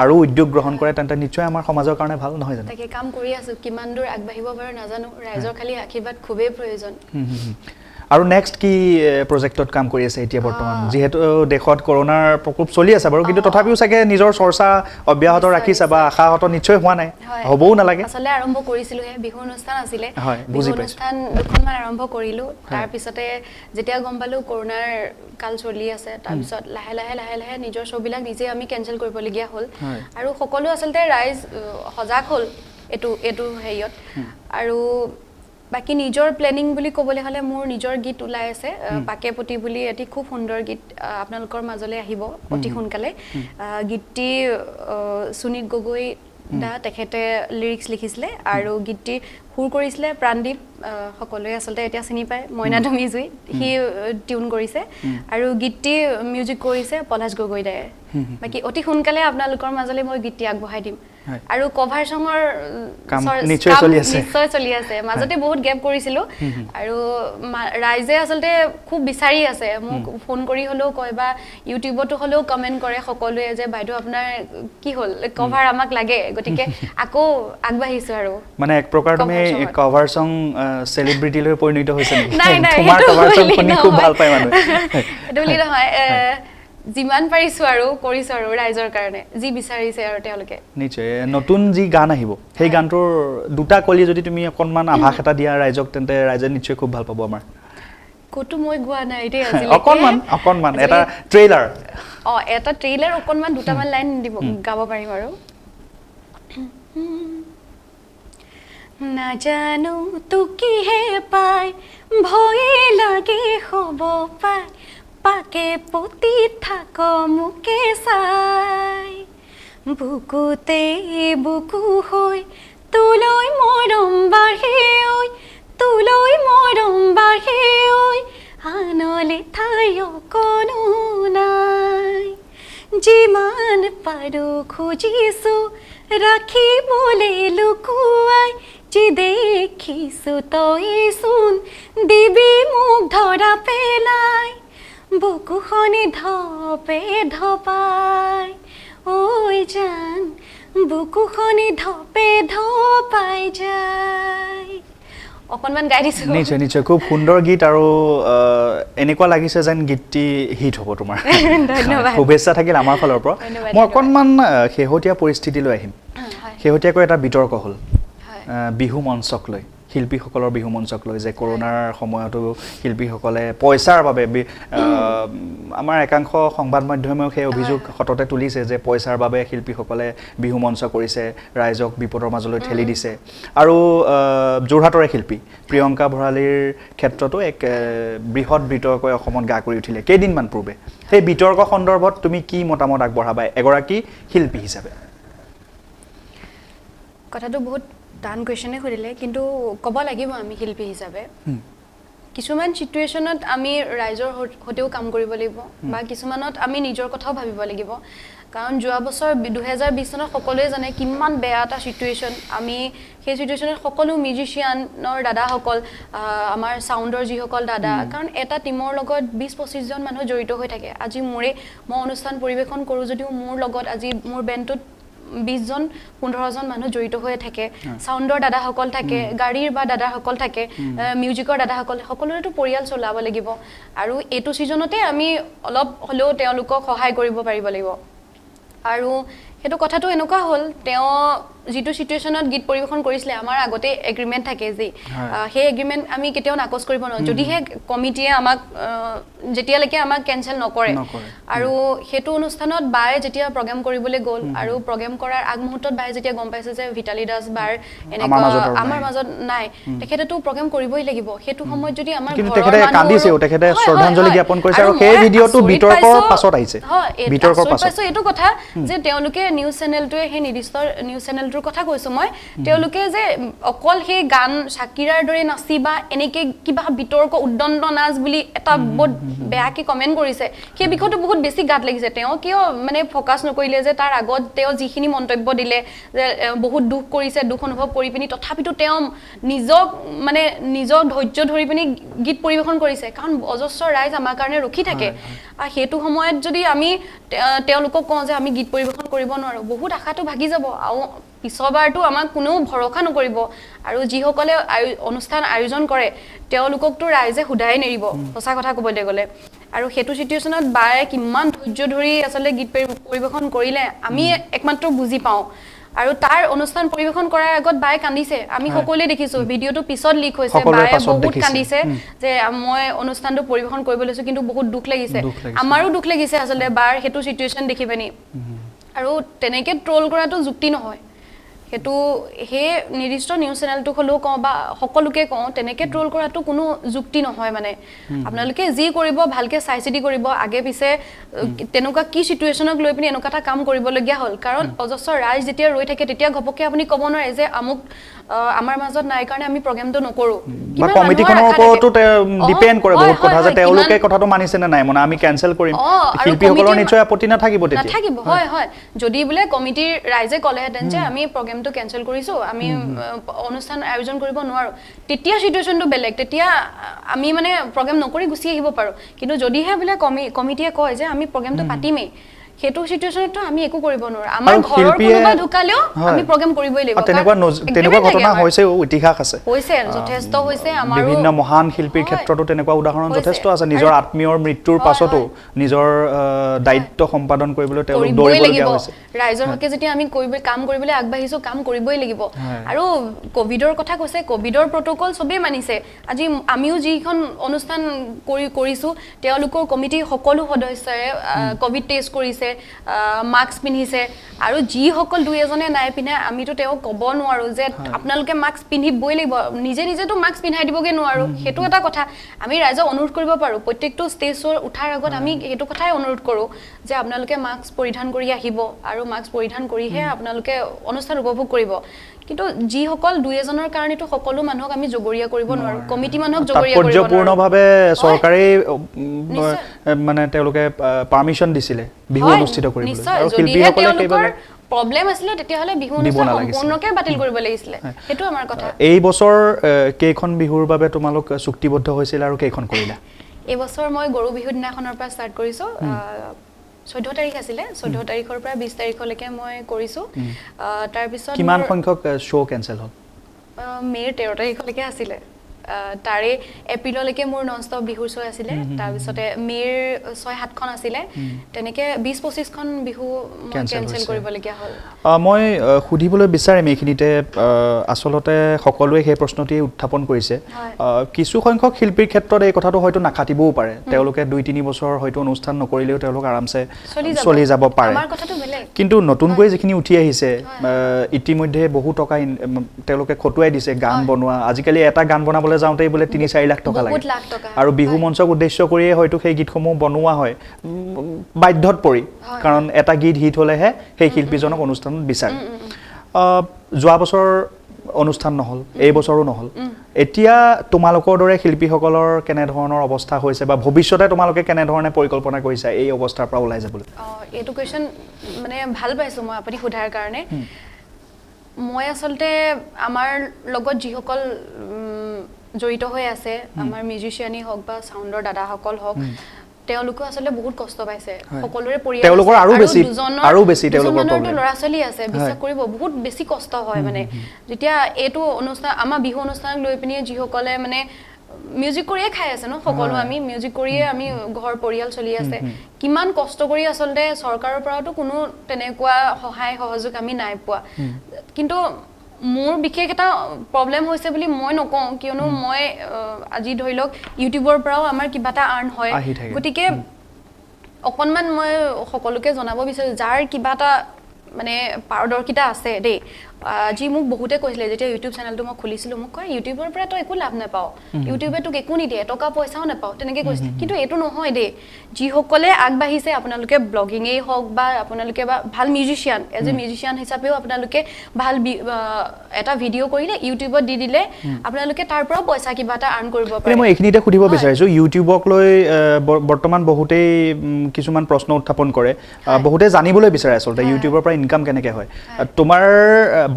আৰু উদ্যোগ গ্ৰহণ কৰে তেন্তে নিশ্চয় আমাৰ সমাজৰ কাৰণে ভাল নহয় জানো তাকে কাম কৰি আছো কিমান দূৰ আগবাঢ়িব পাৰো নাজানো ৰাইজৰ খালি আশীৰ্বাদ খুবেই প্ৰয়োজন আৰু নেক্সট কি প্ৰজেক্টত কাম কৰি আছে এতিয়া বৰ্তমান যেহেতু দেশত কৰোনাৰ প্ৰকোপ চলি আছে বাৰু কিন্তু তথাপিও চাগে নিজৰ চৰ্চা অব্যাহত ৰাখিছা বা আশাহত নিশ্চয় হোৱা নাই হ'বও নালাগে আসলে আৰম্ভ কৰিছিলো হে বিহু অনুষ্ঠান আছিলে বুজি পাইছো অনুষ্ঠান দুখনমান আৰম্ভ কৰিলো তাৰ পিছতে যেতিয়া গম পালো কৰোনাৰ কাল চলি আছে তাৰ পিছত লাহে লাহে নিজৰ শ্ব'বিলাক নিজে আমি কেনচেল কৰিবলগীয়া হ'ল আৰু সকলো আচলতে ৰাইজ সজাগ হ'ল এটো হেৰিয়ত আৰু বাকি নিজৰ প্লেনিং বুলি ক'বলৈ হ'লে মোৰ নিজৰ গীত ওলাই আছে পাকেপতি বুলি এটি খুব সুন্দৰ গীত আপোনালোকৰ মাজলৈ আহিব অতি সোনকালে গীতটি সুনীত গগৈ দা তেখেতে লিৰিক্স লিখিছিলে আৰু গীতটি সুৰ কৰিছিলে প্ৰাণদীপ সকলোৱে আচলতে এতিয়া চিনি পায় মইনা তুমি জুই হি টিউন কৰিছে আৰু গীতটি মিউজিক কৰিছে পলাশ গগৈ দায়ে বাকি অতি সোনকালে আপোনালোকৰ মাজলৈ মই গীতটি আগবঢ়াই দিম আৰু কভাৰ সঙৰ নিশ্চয় চলি আছে মাজতে বহুত গেপ কৰিছিলো আৰু ৰাইজে আচলতে খুব বিচাৰি আছে মোক ফোন কৰি হলেও কয় বা ইউটিউবতো হলেও কমেন্ট কৰে সকলোৱে যে বাইদেউ আপোনাৰ কি হল কভাৰ আমাক লাগে গতিকে আকৌ আগবাঢ়িছো আৰু মানে এক প্ৰকাৰ তুমি কভাৰ সং সেলিব্ৰিটিলৈ পৰিণত হৈছে নাই তোমাৰ কভাৰ সং শুনি খুব ভাল পায় মানুহ এডলি নহয় যিমান পাৰিছো আৰু কৰিছো আৰু ৰাইজৰ কাৰণে যি বিচাৰিছে আৰু তেওঁলোকে নিশ্চয় নতুন যি গান আহিব সেই গানটোৰ দুটা কলি যদি তুমি অকনমান আভাস এটা দিয়া ৰাইজক তেন্তে ৰাইজে নিশ্চয় খুব ভাল পাব আমাৰ কটো মই গোৱা নাই দেই আজি অকনমান এটা ট্ৰেইলাৰ এটা ট্ৰেইলাৰ অকনমান দুটামান লাইন দিব গাব পাৰিম আৰু না জানো তো কিহে পাই ভয় লাগে হব পাই পাকে পতি থাক মুকে চাই বুকুতে বুকু হৈ তুলৈ মৰম বাঢ়ে ঐ তুলৈ মৰম বাঢ়ে ঐ আনলে ঠাই অকণো নাই যিমান পাৰো খুজিছো ৰাখিবলৈ লুকুৱাই যি দেখিছো তই চোন দিবি মোক ধৰা পেলাই বুকুখনি ধপে ধপাই ঐ জান বুকুখনি ধপে ধপাই যায় অকণমান গাই দিছো নিশ্চয় খুব সুন্দৰ গীত আৰু এনেকুৱা লাগিছে যেন গীতটি হিট হ'ব তোমাৰ ধন্যবাদ শুভেচ্ছা থাকিল আমাৰ ফালৰ পৰা মই অকণমান শেহতীয়া পৰিস্থিতিলৈ আহিম শেহতীয়াকৈ এটা বিতৰ্ক হ'ল বিহু মঞ্চক লৈ শিল্পীসকলৰ বিহু মঞ্চক লৈ যে কৰোনাৰ সময়তো শিল্পীসকলে পইচাৰ বাবে আমাৰ একাংশ সংবাদ মাধ্যমেও সেই অভিযোগ সততে তুলিছে যে পইচাৰ বাবে শিল্পীসকলে বিহু মঞ্চ কৰিছে ৰাইজক বিপদৰ মাজলৈ ঠেলি দিছে আৰু যোৰহাটৰে শিল্পী প্ৰিয়ংকা ভৰালীৰ ক্ষেত্ৰতো এক বৃহৎ বিতৰ্কই অসমত গা কৰি উঠিলে কেইদিনমান পূৰ্বে সেই বিতৰ্ক সন্দৰ্ভত তুমি কি মতামত আগবঢ়াবা এগৰাকী শিল্পী হিচাপে কথাটো বহুত টান কুৱেশ্যনে সুধিলে কিন্তু ক'ব লাগিব আমি শিল্পী হিচাপে কিছুমান সিচুৱেশ্যনত আমি ৰাইজৰ সৈতেও কাম কৰিব লাগিব বা কিছুমানত আমি নিজৰ কথাও ভাবিব লাগিব কাৰণ যোৱা বছৰ 2020 চনত সকলোৱে জানে কিমান বেয়া এটা সিচুৱেশ্যন আমি সেই সিচুৱেশ্যনত সকলো মিউজিচিয়ানৰ দাদাসকল আমাৰ সাউণ্ডৰ যিসকল দাদা কাৰণ এটা টিমৰ লগত 20-25 জন মানুহ জড়িত হৈ থাকে আজি মই অনুষ্ঠান পৰিৱেশন কৰোঁ যদিও মোৰ লগত আজি মোৰ বেণ্ডটোত 20 জন 15 জন মানুহ জড়িত হৈ থাকে সাউণ্ডৰ দাদাসকল থাকে গাড়ীৰ বা দাদাসকল থাকে মিউজিকৰ দাদাসকল সকলোৰেতো পৰিয়াল চলাব লাগিব আৰু এইটো সিজনতে আমি অলপ হলেও তেওঁলোকক সহায় কৰিব পাৰিব লাগিব আৰু হেতু কথাটো এনেকুৱা হল তেওঁ যিটো সিচুৱেশ্যনত গীত পৰিৱেশন কৰিছিলে আমাৰ আগতে এগ্ৰিমেন্ট থাকে যে সেই এগ্ৰিমেন্ট আমি কেতিয়াও নাকচ কৰিব নোৱাৰো যদি হে কমিটিয়ে আমাক যেতিয়ালৈকে আমাক কেনসেল নকৰে আৰু হেতু অনুষ্ঠানত বায়ে যেতিয়া প্ৰগ্ৰাম কৰিবলৈ গ'ল আৰু প্ৰগ্ৰাম কৰাৰ আগ মুহূৰ্তত বায়ে যেতিয়া গম পাইছে যে ভিটালী দাস বাৰ এনেকুৱা আমাৰ মাজত নাই তেখেতেতো প্ৰগ্ৰাম কৰিবই লাগিব হেতু সময়ত যদি আমাৰ কিন্তু তেখেতে কান্দিছেও তেখেতে শ্ৰদ্ধাঞ্জলি জ্ঞাপন কৰিছে আৰু সেই ভিডিঅটো বিতৰ্কৰ পাছত আহিছে বিতৰ্কৰ পাছত এইটো কথা যে তেওঁলোকে নিউজ চেনেলটোৱে সেই নিৰ্দিষ্ট নিউজ চেনেলটোৰ কথা কৈছো মই তেওঁলোকে যে অকল সেই গান শাকিৰাৰ দৰে নাচিবা এনেকে কিবা বিতৰ্ক উদ্দণ্ড নাচ বুলি এটা বহুত বেয়াকে কমেন্ট কৰিছে সেই বিষয়টো বহুত বেছি গাত লাগিছে তেওঁ কিয় মানে ফোকাস নকৰিলে যে তাৰ আগত তেওঁ যিখিনি মন্তব্য দিলে যে বহুত দুখ কৰিছে দুখ অনুভৱ কৰি পিনি তথাপিতো তেওঁ নিজক মানে নিজৰ ধৈৰ্য ধৰি পিনি গীত পৰিৱেশন কৰিছে কাৰণ অজস্ৰ ৰাইজ আমাৰ কাৰণে ৰখি থাকে আৰু হেতু সময়ত যদি আমি তেওঁলোকক কওঁ যে আমি গীত পৰিৱেশন কৰিব নোৱাৰো বহুত আশাটো ভাগি যাব আৰু পিছৰবাৰটো আমাক কোনো ভৰসা নকৰিব আৰু যিসকলে অনুষ্ঠান আয়োজন কৰে তেওঁলোককতো ৰাইজে হুদাই নেৰিব সঁচা কথা ক'বলৈ গ'লে আৰু হেতু সিচুৱেশ্যনত বায়ে কিমান ধৈৰ্য ধৰি আসলে গীত পৰিৱেশন কৰিলে আমি একমাত্ৰ বুজি পাওঁ আৰু তাৰ অনুষ্ঠান পৰিৱেশন কৰাৰ আগত বায়ে কান্দিছে আমি সকলোৱে দেখিছো ভিডিঅটো পিছত লিক হৈছে বায়ে বহুত কান্দিছে যে মই অনুষ্ঠানটো পৰিৱেশন কৰিব লৈছো কিন্তু বহুত দুখ লাগিছে আমাৰো দুখ লাগিছে আসলে বাৰ হেতু সিচুৱেশ্যন দেখি পানি আৰু তেনেকে ট্ৰোল কৰাটো যুক্তি নহয় হেতু হে নিৰ্দিষ্ট নিউজ চেনেলটো হলেও কওঁ বা সকলোকে কওঁ তেনেকে ট্ৰোল কৰাটো কোনো যুক্তি নহয় মানে আপোনালোকে যি কৰিব ভালকে চাইচিতি কৰিব আগে পিছে তেনেকুৱা কি সিচুৱেশ্যনক লৈ পিনি এনেকুৱা এটা কাম কৰিবলগীয়া হ'ল কাৰণ অজস্ৰ ৰাইজ যেতিয়া ৰৈ থাকে তেতিয়া ঘপককে আপুনি ক'ব নোৱাৰে যে আমুক আমাৰ মাজত নাই কাৰণে আমি প্ৰগ্ৰামটো নকৰো বা কমিটিখনৰ ওপৰতো ডিপেন্ড কৰে বহুত কথা যে তেওঁলোকে কথাটো মানিছে না নাই মানে আমি কেনসেল কৰিম শিল্পীসকলৰ নিশ্চয় আপত্তি নাথাকিব তেতিয়া নাথাকিব হয় হয় যদি বোলে কমিটিৰ ৰাইজে ক'লেহেঁতেন যে আমি প্ৰগ্ৰামটো কেনসেল কৰিছো আমি অনুষ্ঠান আয়োজন কৰিব নোৱাৰো তেতিয়া সিচুৱেশ্যনটো বেলেগ তেতিয়া আমি মানে প্ৰগ্ৰাম নকৰি গুচি আহিব পাৰো কিন্তু যদিহে বোলে কমিটিয়ে কয় যে আমি প্ৰগ্ৰামটো পাতিমেই হেতু সিচুৱেশ্যনটো আমি একো কৰিব নোৱাৰো আমাৰ ঘৰৰ কোনোবা ঢুকালেও আমি প্ৰগ্ৰাম কৰিবই লাগিব তেনেকুৱা ঘটনা হৈছে ইতিহাস আছে হৈছে যথেষ্ট হৈছে আমাৰ বিভিন্ন মহান শিল্পীৰ ক্ষেত্ৰতো তেনেকুৱা উদাহৰণ যথেষ্ট আছে নিজৰ আত্মীয়ৰ মৃত্যুৰ পাছতো নিজৰ দায়িত্ব সম্পাদন কৰিবলৈ তেওঁলোক দৌৰিবলগীয়া হৈছে ৰাইজৰ হকে যেতিয়া আমি কাম কৰিবলৈ আগবাঢ়িছো কাম কৰিবই লাগিব আৰু কোভিডৰ কথা কৈছে কোভিডৰ প্ৰটোকল সবে মানিছে আজি আমিও যিখন অনুষ্ঠান কৰিছো তেওঁলোকৰ কমিটিৰ সকলো সদস্যৰে কোভিড টেষ্ট কৰিছে মাস্ক পিন্ধিছে আৰু যি সকল দুই এজনে নাই পিনে আমিতো তেওঁ ক'ব নোৱাৰো যে আপোনালোকে মাস্ক পিন্ধিবই লাগিব নিজেতো মাস্ক পিন্ধাই দিবগে নোৱাৰো হেতু এটা কথা আমি ৰাইজক অনুৰোধ কৰিব পাৰো প্ৰত্যেকটো ষ্টেজৰ উঠাৰ আগত আমি হেতু কথাই অনুৰোধ কৰো যে আপোনালোকে মাস্ক পৰিধান কৰি আহিব আৰু মাস্ক পৰিধান কৰিহে আপোনালোকে অনুষ্ঠান উপভোগ কৰিব কিন্তু যি সকল দুই এজনৰ কাৰণেটো সকলো মানুহক আমি জগৰীয়া কৰিব নোৱাৰো কমিটি মানুহক জগৰীয়া কৰিব নোৱাৰো পূৰ্ণভাৱে চৰকাৰে মানে তেওঁলোকে পাৰমিশন দিছিলে বিহু অনুষ্ঠিত কৰিবলৈ আৰু শিল্পীসকলে কেৱল প্ৰবলেম আছিল তেতিয়াহলে বিহু অনুষ্ঠান সম্পূৰ্ণকে বাতিল কৰিব লাগিছিল হেতু আমাৰ কথা এই বছৰ কেইখন বিহুৰ বাবে তোমালোক চুক্তিবদ্ধ হৈছিল আৰু কেইখন কৰিলা এই বছৰ মই গৰু বিহু দিনাখনৰ পৰা ষ্টাৰ্ট কৰিছো 14 তাৰিখ আছিলে 14 তাৰিখৰ পৰা 20 তাৰিখলৈকে মই কৰিছো তাৰ পিছত কিমান সংখ্যক শো কেনসেল হ'ল মেৰ 13 তাৰিখলৈকে আছিলে তাৰে এপ্ৰিললৈকে মোৰ নন ষ্টপ বিহুৰ শ্ব' আছিলে তাৰপিছতে মে'ৰ 6-7খন আছিলে তেনেকৈ 20-25খন বিহু কেঞ্চেল কৰিবলগীয়া হ'ল মই সুধিবলৈ বিচাৰিম এইখিনিতে আচলতে সকলোৱে সেই প্ৰশ্নটি উত্থাপন কৰিছে কিছু সংখ্যক শিল্পীৰ ক্ষেত্ৰত এই কথাটো হয়তো নাখাটিবও পাৰে তেওঁলোকে 2-3 বছৰ হয়তো অনুষ্ঠান নকৰিলেও তেওঁলোক আৰামছে চলি যাব পাৰে কিন্তু নতুনকৈ যিখিনি উঠি আহিছে ইতিমধ্যে বহু টকা তেওঁলোকে খটুৱাই দিছে গান বনোৱা আজিকালি এটা গান বনাবলৈ যাওঁতেই বোলে 3-4 লাখ টকা লাগে আৰু বিহু মঞ্চক উদ্দেশ্য কৰিয়ে হয়তো সেই গীতসমূহ বনোৱা হয় বাধ্যত পৰি কাৰণ এটা গীত হিট হ'লেহে সেই শিল্পীজনক অনুষ্ঠানত বিচাৰে যোৱা বছৰ অনুষ্ঠান নহ'ল এই বছৰো নহ'ল এতিয়া তোমালোকৰ দৰে শিল্পীসকলৰ কেনে ধৰণৰ অৱস্থা হৈছে বা ভৱিষ্যতে তোমালোকে কেনে ধৰণে পৰিকল্পনা কৰিছা এই অৱস্থাৰ পৰা ওলাই যাবলৈ এইটো কুৱেশ্যন মানে ভাল পাইছোঁ মই আপুনি সোধাৰ কাৰণে মই আচলতে আমাৰ লগত যিসকল জড়িত হৈ আছে আমাৰ মিউজিচিয়ানেই হওক বা চাউণ্ডৰ দাদাসকল হওক তেওঁলোকে আচলতে বহুত কষ্ট পাইছে সকলোৰে পৰিয়াল তেওঁলোকৰ আৰু বেছি তেওঁলোকৰ প্ৰব্লেম ল'ৰা ছোৱালী আছে বিশ্বাস কৰিব বহুত বেছি কষ্ট হয় মানে যেতিয়া এইটো অনুষ্ঠান আমাৰ বিহু অনুষ্ঠানক লৈ পিনি যিসকলে মানে মিউজিক কৰিয়ে খাই আছে ন সকলো আমি মিউজিক কৰিয়ে আমি ঘৰ পৰিয়াল চলি আছে কিমান কষ্ট কৰি আচলতে চৰকাৰৰ পৰাতো কোনো তেনেকুৱা সহায় সহযোগ আমি নাই পোৱা কিন্তু মোৰ বিশেষ এটা প্ৰব্লেম হৈছে বুলি মই নকওঁ কিয়নো মই আজি ধৰি লওক ইউটিউবৰ পৰাও আমাৰ কিবা এটা আৰ্ণ হয় গতিকে অকণমান মই সকলোকে জনাব বিচাৰোঁ যাৰ কিবা এটা মানে পাৰদৰ্শিতা আছে দেই যি মোক বহুতে কৈছিলে যেতিয়া ইউটিউব চেনেলটো মই খুলিছিলোঁ মোক কয় ইউটিউবৰ পৰা তই একো লাভ নাপাওঁ ইউটিউবে তোক একো নিদিয়ে টকা পইচাও নাপাওঁ তেনেকৈ কৈছিলে কিন্তু এইটো নহয় দেই যিসকলে আগবাঢ়িছে আপোনালোকে ব্লগিঙেই হওক বা আপোনালোকে বা ভাল মিউজিচিয়ান এজ এ মিউজিচিয়ান হিচাপেও আপোনালোকে ভাল এটা ভিডিঅ' কৰিলে ইউটিউবত দি দিলে আপোনালোকে তাৰ পৰাও পইচা কিবা এটা আৰ্ণ কৰিব পাৰে মই এইখিনিতে সুধিব বিচাৰিছোঁ ইউটিউবক লৈ বৰ্তমান বহুতেই কিছুমান প্ৰশ্ন উত্থাপন কৰে বহুতে জানিবলৈ বিচাৰে আচলতে ইউটিউবৰ পৰা ইনকাম কেনেকৈ হয় তোমাৰ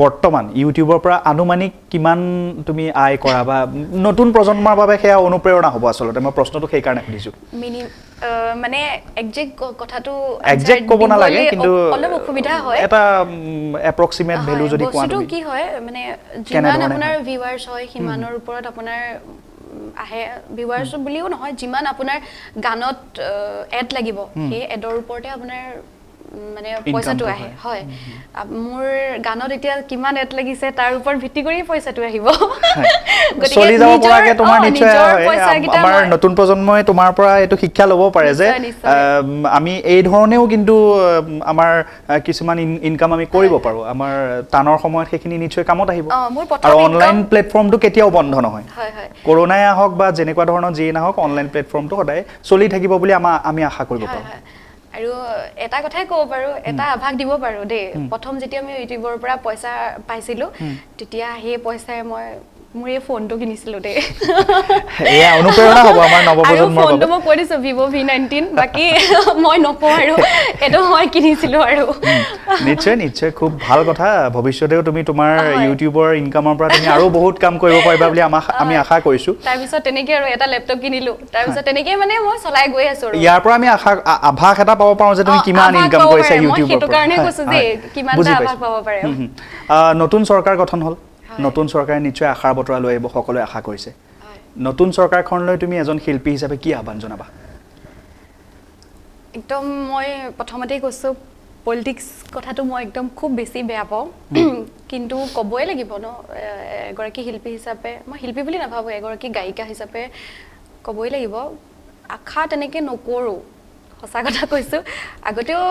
বৰ্তমান ইউটিউবৰ পৰা আনুমানিক কিমান তুমি আয় কৰা বা নতুন প্ৰজন্মৰ বাবে সেয়া অনুপ্ৰেৰণা হ'ব আচলতে মই প্ৰশ্নটো সেইকাৰণে সুধিছোঁ মানে একজেক্ট কথাটো একজেক্ট ক'ব নালাগে কিন্তু অলপ অসুবিধা হয় এটা এপ্ৰক্সিমেট ভেলু যদি কোৱা বস্তুটো কি হয় মানে যিমান আপোনাৰ ভিউৱাৰ্ছ হয় সিমানৰ ওপৰত আপোনাৰ আহে ভিউৱাৰ্ছ বুলিও নহয় যিমান আপোনাৰ গানত এড লাগিব সেই এডৰ ওপৰতে আপোনাৰ মানে পইচাটো আহে হয় মোৰ গানত এতিয়া কিমান এড লাগিছে তাৰ ওপৰত ভিত্তি কৰি পইচাটো আহিব চলি যাব পৰাকে তোমাৰ নিশ্চয় আমাৰ নতুন প্ৰজন্মই তোমাৰ পৰা এইটো শিক্ষা ল'ব পাৰে যে আমি এই ধৰণেও কিন্তু আমাৰ কিছুমান ইনকাম আমি কৰিব পাৰোঁ আমাৰ টানৰ সময়ত সেইখিনি নিশ্চয় কামত আহিব আৰু অনলাইন প্লেটফৰ্মটো কেতিয়াও বন্ধ নহয় কৰোণাই আহক বা যেনেকুৱা ধৰণৰ যিয়ে নাহক অনলাইন প্লেটফৰ্মটো সদায় চলি থাকিব বুলি আমি আশা কৰিব পাৰোঁ আৰু এটা কথাই ক'ব পাৰোঁ এটা আভাস দিব পাৰোঁ দেই প্ৰথম যেতিয়া মই ইউটিউবৰ পৰা পইচা পাইছিলোঁ তেতিয়া সেই পইচাৰে মই মোৰ এই ফোনটো কিনিছিলোঁ দেই এয়া অনুপ্ৰেৰণা হ'ব আমাৰ নৱপ্ৰজন্মৰ বাবে ফোনটো মই কৈ দিছোঁ Vivo V19 বাকী মই নকওঁ আৰু এইটো মই কিনিছিলোঁ আৰু নিশ্চয় খুব ভাল কথা ভৱিষ্যতেও তুমি তোমাৰ ইউটিউবৰ ইনকামৰ পৰা তুমি আৰু বহুত কাম কৰিব পাৰিবা বুলি আমি আশা কৰিছোঁ তাৰপিছত তেনেকৈ আৰু এটা লেপটপ কিনিলোঁ তাৰপিছত তেনেকৈ মানে মই চলাই গৈ আছোঁ আৰু ইয়াৰ পৰা আমি আভাস এটা পাব পাৰোঁ যে তুমি কিমান ইনকাম কৰিছা ইউটিউবৰ সেইটো কাৰণে কৈছোঁ যে কিমান এটা আভাস পাব পাৰে নতুন চৰকাৰ গঠন হ'ল নতুন চৰকাৰে নিশ্চয় আশাৰ বতৰা লৈ আহিব সকলোৱে আশা কৰিছে নতুন চৰকাৰখনলৈ তুমি এজন শিল্পী হিচাপে কি আহ্বান জনাবা একদম মই প্ৰথমতেই কৈছোঁ পলিটিক্স কথাটো মই একদম খুব বেছি বেয়া পাওঁ কিন্তু ক'বই লাগিব ন এগৰাকী শিল্পী হিচাপে মই শিল্পী বুলি নাভাবোঁ এগৰাকী গায়িকা হিচাপে ক'বই লাগিব আশা তেনেকৈ নকৰোঁ সঁচা কথা কৈছোঁ আগতেও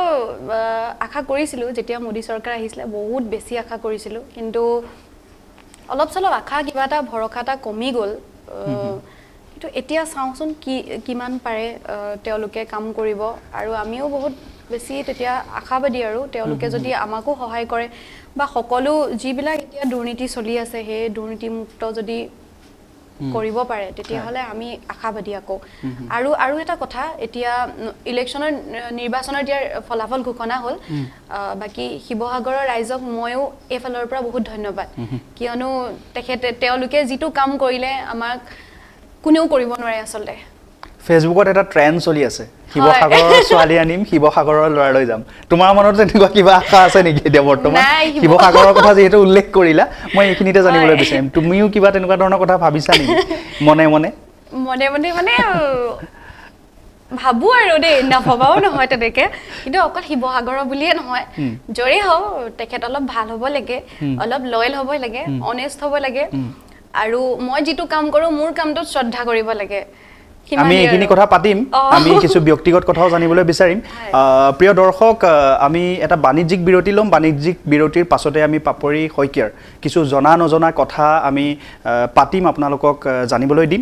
আশা কৰিছিলোঁ যেতিয়া মোদী চৰকাৰ আহিছিলে বহুত বেছি আশা কৰিছিলোঁ কিন্তু অলপ চলপ আশা কিবা এটা ভৰসা এটা কমি গ'ল কিন্তু এতিয়া চাওঁচোন কিমান পাৰে তেওঁলোকে কাম কৰিব আৰু আমিও বহুত বেছি তেতিয়া আশাবাদী আৰু তেওঁলোকে যদি আমাকো সহায় কৰে বা সকলো যিবিলাক এতিয়া দুৰ্নীতি চলি আছে সেই দুৰ্নীতিমুক্ত যদি কৰিব পাৰে তেতিয়াহ'লে আমি আশাবাদী আকৌ আৰু এটা কথা এতিয়া ইলেকশ্যনৰ নিৰ্বাচনৰ এতিয়া ফলাফল ঘোষণা হ'ল বাকী শিৱসাগৰৰ ৰাইজক ময়ো এইফালৰ পৰা বহুত ধন্যবাদ কিয়নো তেওঁলোকে যিটো কাম কৰিলে আমাক কোনেও কৰিব নোৱাৰে আচলতে ফেচবুকত এটা ট্ৰেণ্ড চলি আছে শিৱসাগৰৰ ছোৱালী আনিম শিৱসাগৰৰ ল'ৰা লৈ যাম তোমাৰ মনত তেনেকুৱা কিবা আশা আছে নেকি এতিয়া বৰ্তমান শিৱসাগৰৰ কথা যিহেতু উল্লেখ কৰিলা মই এইখিনিতে জানিবলৈ বিচাৰিম তুমিও কিবা তেনেকুৱা ধৰণৰ কথা ভাবিছা নেকি মনে মনে মানে ভাবো আৰু দেই নভবাও নহয় তেনেকে কিন্তু অকল শিৱসাগৰৰ বুলিয়ে নহয় জৰে হওক তেখেত অলপ ভাল হ'ব লাগে অলপ লয়েল হ'ব লাগে অনেষ্ট হ'ব লাগে আৰু মই যিটো কাম কৰোঁ মোৰ কামটোত শ্ৰদ্ধা কৰিব লাগে আমি এইখিনি কথা পাতিম আমি কিছু ব্যক্তিগত কথাও জানিবলৈ বিচাৰিম প্ৰিয় দৰ্শক আমি এটা বাণিজ্যিক বিৰতি ল'ম বাণিজ্যিক বিৰতিৰ পাছতে আমি পাপৰি শইকীয়াৰ কিছু জনা নজনা কথা আমি পাতিম আপোনালোকক জানিবলৈ দিম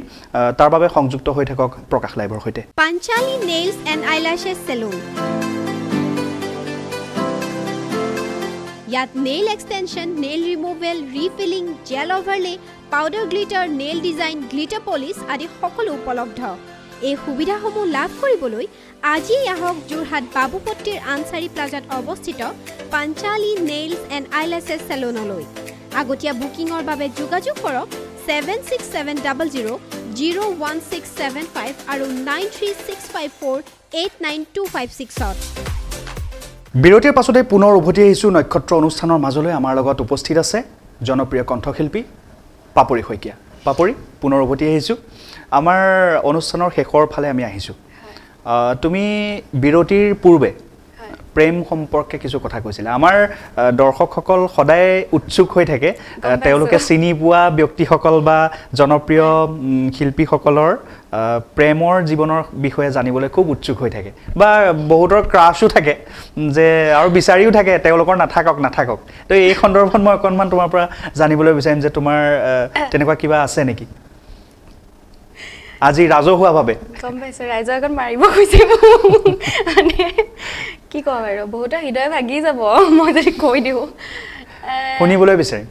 তাৰ বাবে সংযুক্ত হৈ থাকক প্ৰকাশ লাইভৰ সৈতে Panchali Nails and Eyelashes Salon. ইয়াত nail extension, nail removal, refilling, gel overlay, powder glitter, nail design, glitter polish আদি সকলো উপলব্ধ। এই সুবিধাসমূহ লাভ কৰিবলৈ আজিয়েই আহক যোৰহাট বাবুপট্টিৰ আনচাৰী প্লাজাত অৱস্থিত পাঞ্চালী নেইলছ এণ্ড আইলেছেছ চেলুনলৈ। আগতীয়া বুকিঙৰ বাবে যোগাযোগ কৰক 7670001675 আৰু 9365489256ত। বিৰতিৰ পাছতে পুনৰ উভতি আহিছোঁ নক্ষত্ৰ অনুষ্ঠানৰ মাজলৈ আমাৰ লগত উপস্থিত আছে জনপ্ৰিয় কণ্ঠশিল্পী পাপৰি শইকীয়া পাপৰি পুনৰ উভতি আহিছোঁ আমাৰ অনুষ্ঠানৰ শেষৰ ফালে আমি আহিছোঁ তুমি বিৰতিৰ পূৰ্বে প্ৰেম সম্পৰ্কে কিছু কথা কৈছিলে আমাৰ দৰ্শকসকল সদায় উৎসুক হৈ থাকে তেওঁলোকে চিনি পোৱা ব্যক্তিসকল বা জনপ্ৰিয় শিল্পীসকলৰ প্ৰেমৰ জীৱনৰ বিষয়ে জানিবলৈ খুব উৎসুক হৈ থাকে বা বহুতৰ ক্ৰাছো থাকে যে আৰু বিচাৰিও থাকে তেওঁলোকৰ নাথাকক তো এই সন্দৰ্ভত মই অকণমান তোমাৰ পৰা জানিবলৈ বিচাৰিম যে তোমাৰ তেনেকুৱা কিবা আছে নেকি আজি ৰাজহুৱাভাৱে গম পাইছোঁ ৰাইজৰ আগত মাৰিব খুজিছে মানে কি ক'ম আৰু বহুতৰ হৃদয় ভাগি যাব মই যদি কৈ দিওঁ শুনিবলৈ বিচাৰিম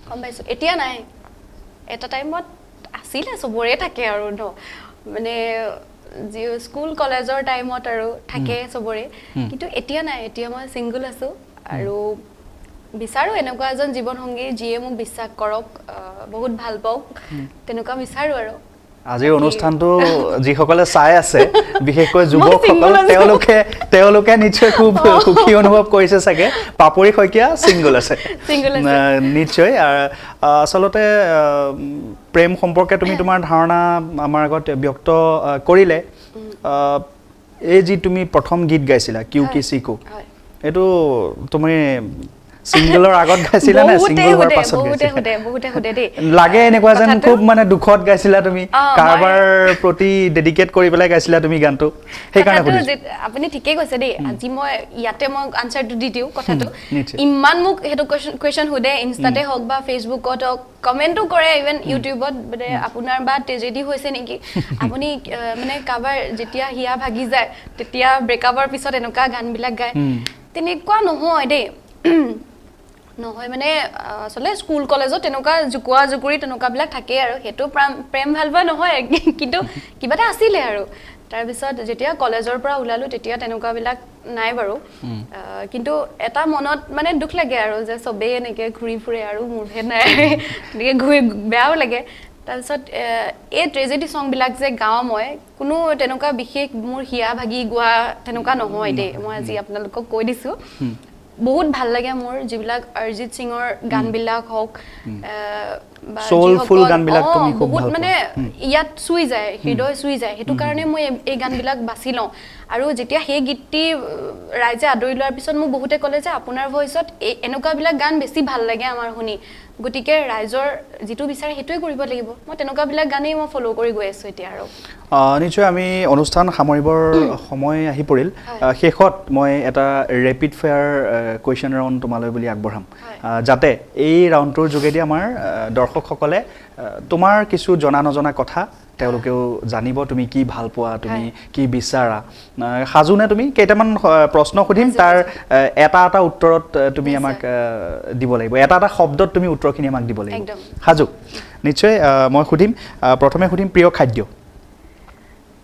গম পাইছোঁ এতিয়া নাই এটা টাইমত আছিলে চবৰে থাকে আৰু ন মানে যি স্কুল কলেজৰ টাইমত আৰু থাকে চবৰে কিন্তু এতিয়া নাই এতিয়া মই ছিংগল আছোঁ আৰু বিচাৰোঁ এনেকুৱা এজন জীৱনসংগী যিয়ে মোক বিশ্বাস কৰক বহুত ভাল পাওক তেনেকুৱা বিচাৰোঁ আৰু আজিৰ অনুষ্ঠানটো যিসকলে চাই আছে বিশেষকৈ যুৱকসকল তেওঁলোকে নিশ্চয় খুব সুখী অনুভৱ কৰিছে চাগে পাপৰি শইকীয়া ছিংগল আছে নিশ্চয় আচলতে প্ৰেম সম্পৰ্কে তুমি তোমাৰ ধাৰণা আমাৰ আগত ব্যক্ত কৰিলে এই যি তুমি প্ৰথম গীত গাইছিলা কিউ কিছি কো এইটো তুমি সিঙ্গলৰ আগত গাইছিলা না সিঙ্গল হোৱাৰ পাছত গাইছিলা বহুতে দেই লাগে এনেকুৱা যেন খুব মানে দুখত গাইছিলা তুমি কাৰবাৰ প্ৰতি ডেডিকেট কৰি পেলাই গাইছিলা তুমি গানটো সেইকাৰণে সুধিছো আপুনি ঠিকই কৈছে দেই আজি মই ইয়াতে মই আনসাৰটো দি দিও কথাটো ইমান মোক হেতু কোৱেশ্চন হুদে ইনষ্টাতে হক বা ফেসবুকত হক কমেন্টও কৰে ইভেন ইউটিউবত মানে আপোনাৰ বা ট্ৰেজেডি হৈছে নেকি আপুনি মানে কাৰবাৰ যেতিয়া হিয়া ভাগি যায় তেতিয়া ব্ৰেকআপৰ পিছত এনেকুৱা গানবিলাক গায় তেনেকুৱা নহয় দেই নহয় মানে আসলে স্কুল কলেজত তেনেকুৱা জুকুৱা জুকুৰি তেনেকুৱাবিলাক থাকে আৰু হেতু প্ৰেম ভালবা নহয় কিন্তু কিবা এটা আছিলে আৰু তাৰ পিছত যেতিয়া কলেজৰ পৰা ওলালো তেতিয়া তেনেকুৱাবিলাক নাই বাৰু কিন্তু এটা মনত মানে দুখ লাগে আৰু যে সবে এনেকে ঘুৰি ফুৰে আৰু মোৰহে নাই তেনেকে ঘুৰি বেয়াও লাগে তাৰপিছত এই ট্ৰেজেডি সংবিলাক যে গাওঁ মই কোনো তেনেকুৱা বিশেষ মোৰ হিয়া ভাগি গোৱা তেনেকুৱা নহয় দেই মই আজি আপোনালোকক কৈ দিছো বহুত ভাল লাগে মোৰ যিবিলাক অৰিজিত সিঙৰ গানবিলাক হওক বা সোলফুল গানবিলাক তুমি খুব ভাল বহুত মানে ইয়াত চুই যায় হৃদয় চুই যায় হেতু কাৰণে মই এই গানবিলাক বাছি লওঁ আৰু যেতিয়া সেই গীতটি ৰাইজে আদৰি লোৱাৰ পিছত মোক বহুতে ক'লে যে আপোনাৰ ভইচত এনেকুৱাবিলাক গান বেছি ভাল লাগে আমাৰ শুনি গতিকে ৰাইজৰ যিটো বিচাৰে হেতুই কৰিব লাগিব মই তেনেকুৱাবিলাক গানেই মই ফলো কৰি গৈ আছো এতিয়া আৰু নিশ্চয় আমি অনুষ্ঠান সামৰিবৰ সময় আহি পৰিল শেষত মই এটা ৰেপিড ফায়াৰ কোৱেশ্চন ৰাউণ্ড তোমালৈ বুলি আগবঢ়াম যাতে এই ৰাউণ্ডটোৰ যোগেদি আমাৰ দৰ্শকসকলে তোমাৰ কিছু জনা নজনা কথা তেওঁলোকেও জানিব তুমি কি ভাল পোৱা তুমি কি বিচাৰা সাজুনে তুমি কেইটামান প্ৰশ্ন সুধিম তাৰ এটা উত্তৰত তুমি আমাক দিব লাগিব এটা শব্দত তুমি উত্তৰখিনি আমাক দিব লাগিব সাজু নিশ্চয় মই সুধিম প্ৰথমে সুধিম প্ৰিয় খাদ্য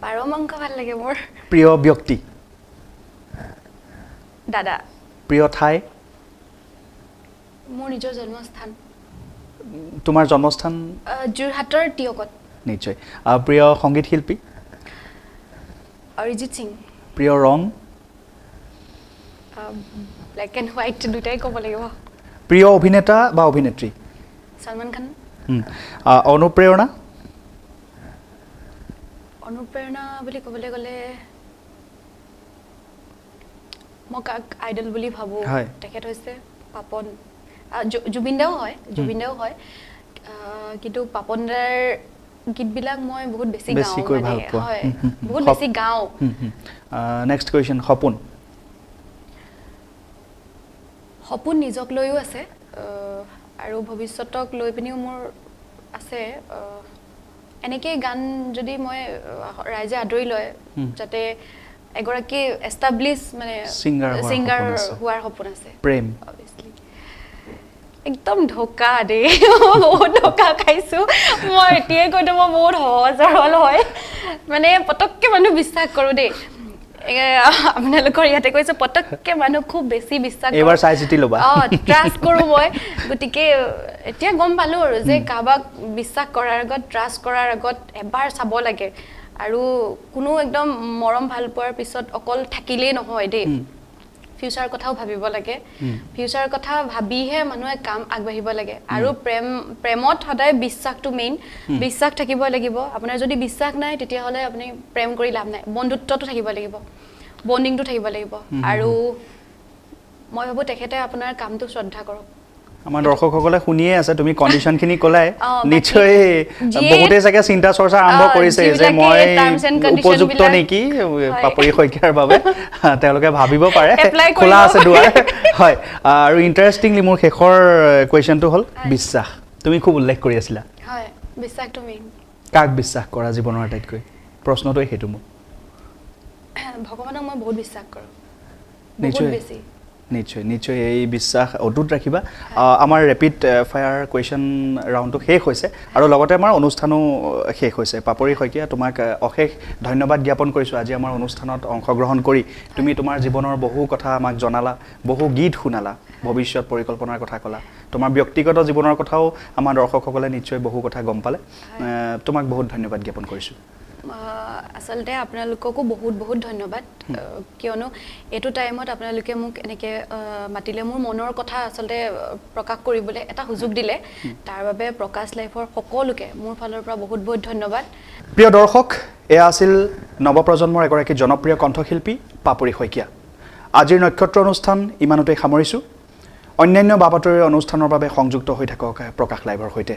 পাৰ মাংস ভাল লাগে মোৰ প্ৰিয় ব্যক্তি দাদা প্ৰিয় ঠাই মোৰ নিজৰ জন্মস্থান তোমাৰ জন্মস্থান যোৰহাটৰ টিয়কত নিশ্চয় প্ৰিয় সংগীত শিল্পী অৰিজিত সিং প্ৰিয় ৰং ব্লেক এণ্ড হোৱাইট দুটাই ক'ব লাগিব প্ৰিয় অভিনেতা বা অভিনেত্ৰী সলমান খান অনুপ্ৰেৰণা অনুপ্ৰেৰণা বুলি ক'বলৈ গ'লে মই কাক আইডল বুলি ভাবোঁ হয়। তেখেত হৈছে পাপন জুবিন দাও হয় কিন্তু পাপন দাৰ গীতবিলাক মই বহুত বেছি গাওঁ বেছিকৈ ভাল পোৱা হয় বহুত বেছি গাওঁ নেক্সট কুৱেশ্যন সপোন সপোন নিজক লৈও আছে আৰু ভৱিষ্যতক লৈ পিনিও মোৰ আছে এনেকৈ গান যদি মই ৰাইজে আদৰি লয় যাতে এগৰাকী এষ্টাব্লিছ মানে ছিংগাৰ হোৱাৰ সপোন আছে প্ৰেম অবভিয়াছলি একদম ঢোকা দেই বহুত ঢোকা খাইছোঁ মই এতিয়াই কৈতো মই বহুত সহজ সৰল হয় মানে পটককৈ মানুহ বিশ্বাস কৰোঁ দেই আপোনালোকৰ ইয়াতে কৈছে পটককৈ মানুহ খুব বেছি বিশ্বাস এবাৰ চাই চিতি ল'বা ট্ৰাষ্ট কৰোঁ মই গতিকে এতিয়া গম পালোঁ আৰু যে কাৰোবাক বিশ্বাস কৰাৰ আগত ট্ৰাষ্ট কৰাৰ আগত এবাৰ চাব লাগে আৰু কোনো একদম মৰম ভাল পোৱাৰ পিছত অকল থাকিলেই নহয় দেই ফিউচাৰ কথাও ভাবিব লাগে ফিউচাৰ কথা ভাবিহে মানুহে কাম আগবাঢ়িব লাগে আৰু প্ৰেমত সদায় বিশ্বাসটো মেইন বিশ্বাস থাকিব লাগিব আপোনাৰ যদি বিশ্বাস নাই তেতিয়াহ'লে আপুনি প্ৰেম কৰি লাভ নাই বন্ধুত্বটো থাকিব লাগিব বণ্ডিংটো থাকিব লাগিব আৰু মই ভাবোঁ তেখেতে আপোনাৰ কামটো শ্ৰদ্ধা কৰক আমাৰ দৰ্শকসকলে শুনিয়ে আছে তুমি কণ্ডিশ্যনখিনি ক'লাই নিশ্চয় বহুতেই চাগে চিন্তা চৰ্চা আৰম্ভ কৰিছে যে মই উপযুক্ত নেকি পাপৰি শইকীয়াৰ বাবে তেওঁলোকে ভাবিব পাৰে খোলা আছে দুৱাৰ হয় আৰু ইণ্টাৰেষ্টিংলি মোৰ শেষৰ কুৱেশ্যনটো হ'ল বিশ্বাস তুমি খুব উল্লেখ কৰি আছিলা হয় বিশ্বাসটো মেইন কাক বিশ্বাস কৰা জীৱনৰ আটাইতকৈ প্ৰশ্নটোৱে সেইটো মোৰ ভগৱানক মই বহুত বিশ্বাস কৰোঁ নিশ্চয় বেছি নিশ্চয় এই বিশ্বাস অটুট ৰাখিবা আমাৰ ৰেপিড ফায়াৰ কুৱেশ্যন ৰাউণ্ডটো শেষ হৈছে আৰু লগতে আমাৰ অনুষ্ঠানো শেষ হৈছে পাপৰি শইকীয়া তোমাক অশেষ ধন্যবাদ জ্ঞাপন কৰিছোঁ আজি আমাৰ অনুষ্ঠানত অংশগ্ৰহণ কৰি তুমি তোমাৰ জীৱনৰ বহু কথা আমাক জনালা বহু গীত শুনালা ভৱিষ্যত পৰিকল্পনাৰ কথা ক'লা তোমাৰ ব্যক্তিগত জীৱনৰ কথাও আমাৰ দৰ্শকসকলে নিশ্চয় বহু কথা গম পালে তোমাক বহুত ধন্যবাদ জ্ঞাপন কৰিছোঁ আচলতে আপোনালোককো বহুত বহুত ধন্যবাদ কিয়নো এইটো টাইমত আপোনালোকে মোক এনেকৈ মাতিলে মোৰ মনৰ কথা আচলতে প্ৰকাশ কৰিবলৈ এটা সুযোগ দিলে তাৰ বাবে প্ৰকাশ লাইফৰ সকলোকে মোৰ ফালৰ পৰা বহুত বহুত ধন্যবাদ প্ৰিয় দৰ্শক এয়া আছিল নৱপ্ৰজন্মৰ এগৰাকী জনপ্ৰিয় কণ্ঠশিল্পী পাপৰি শইকীয়া আজিৰ নক্ষত্ৰ অনুষ্ঠান ইমানতেই সামৰিছোঁ অন্যান্য বাবাতৰিৰ অনুষ্ঠানৰ বাবে সংযুক্ত হৈ থাকক প্ৰকাশ লাইভৰ সৈতে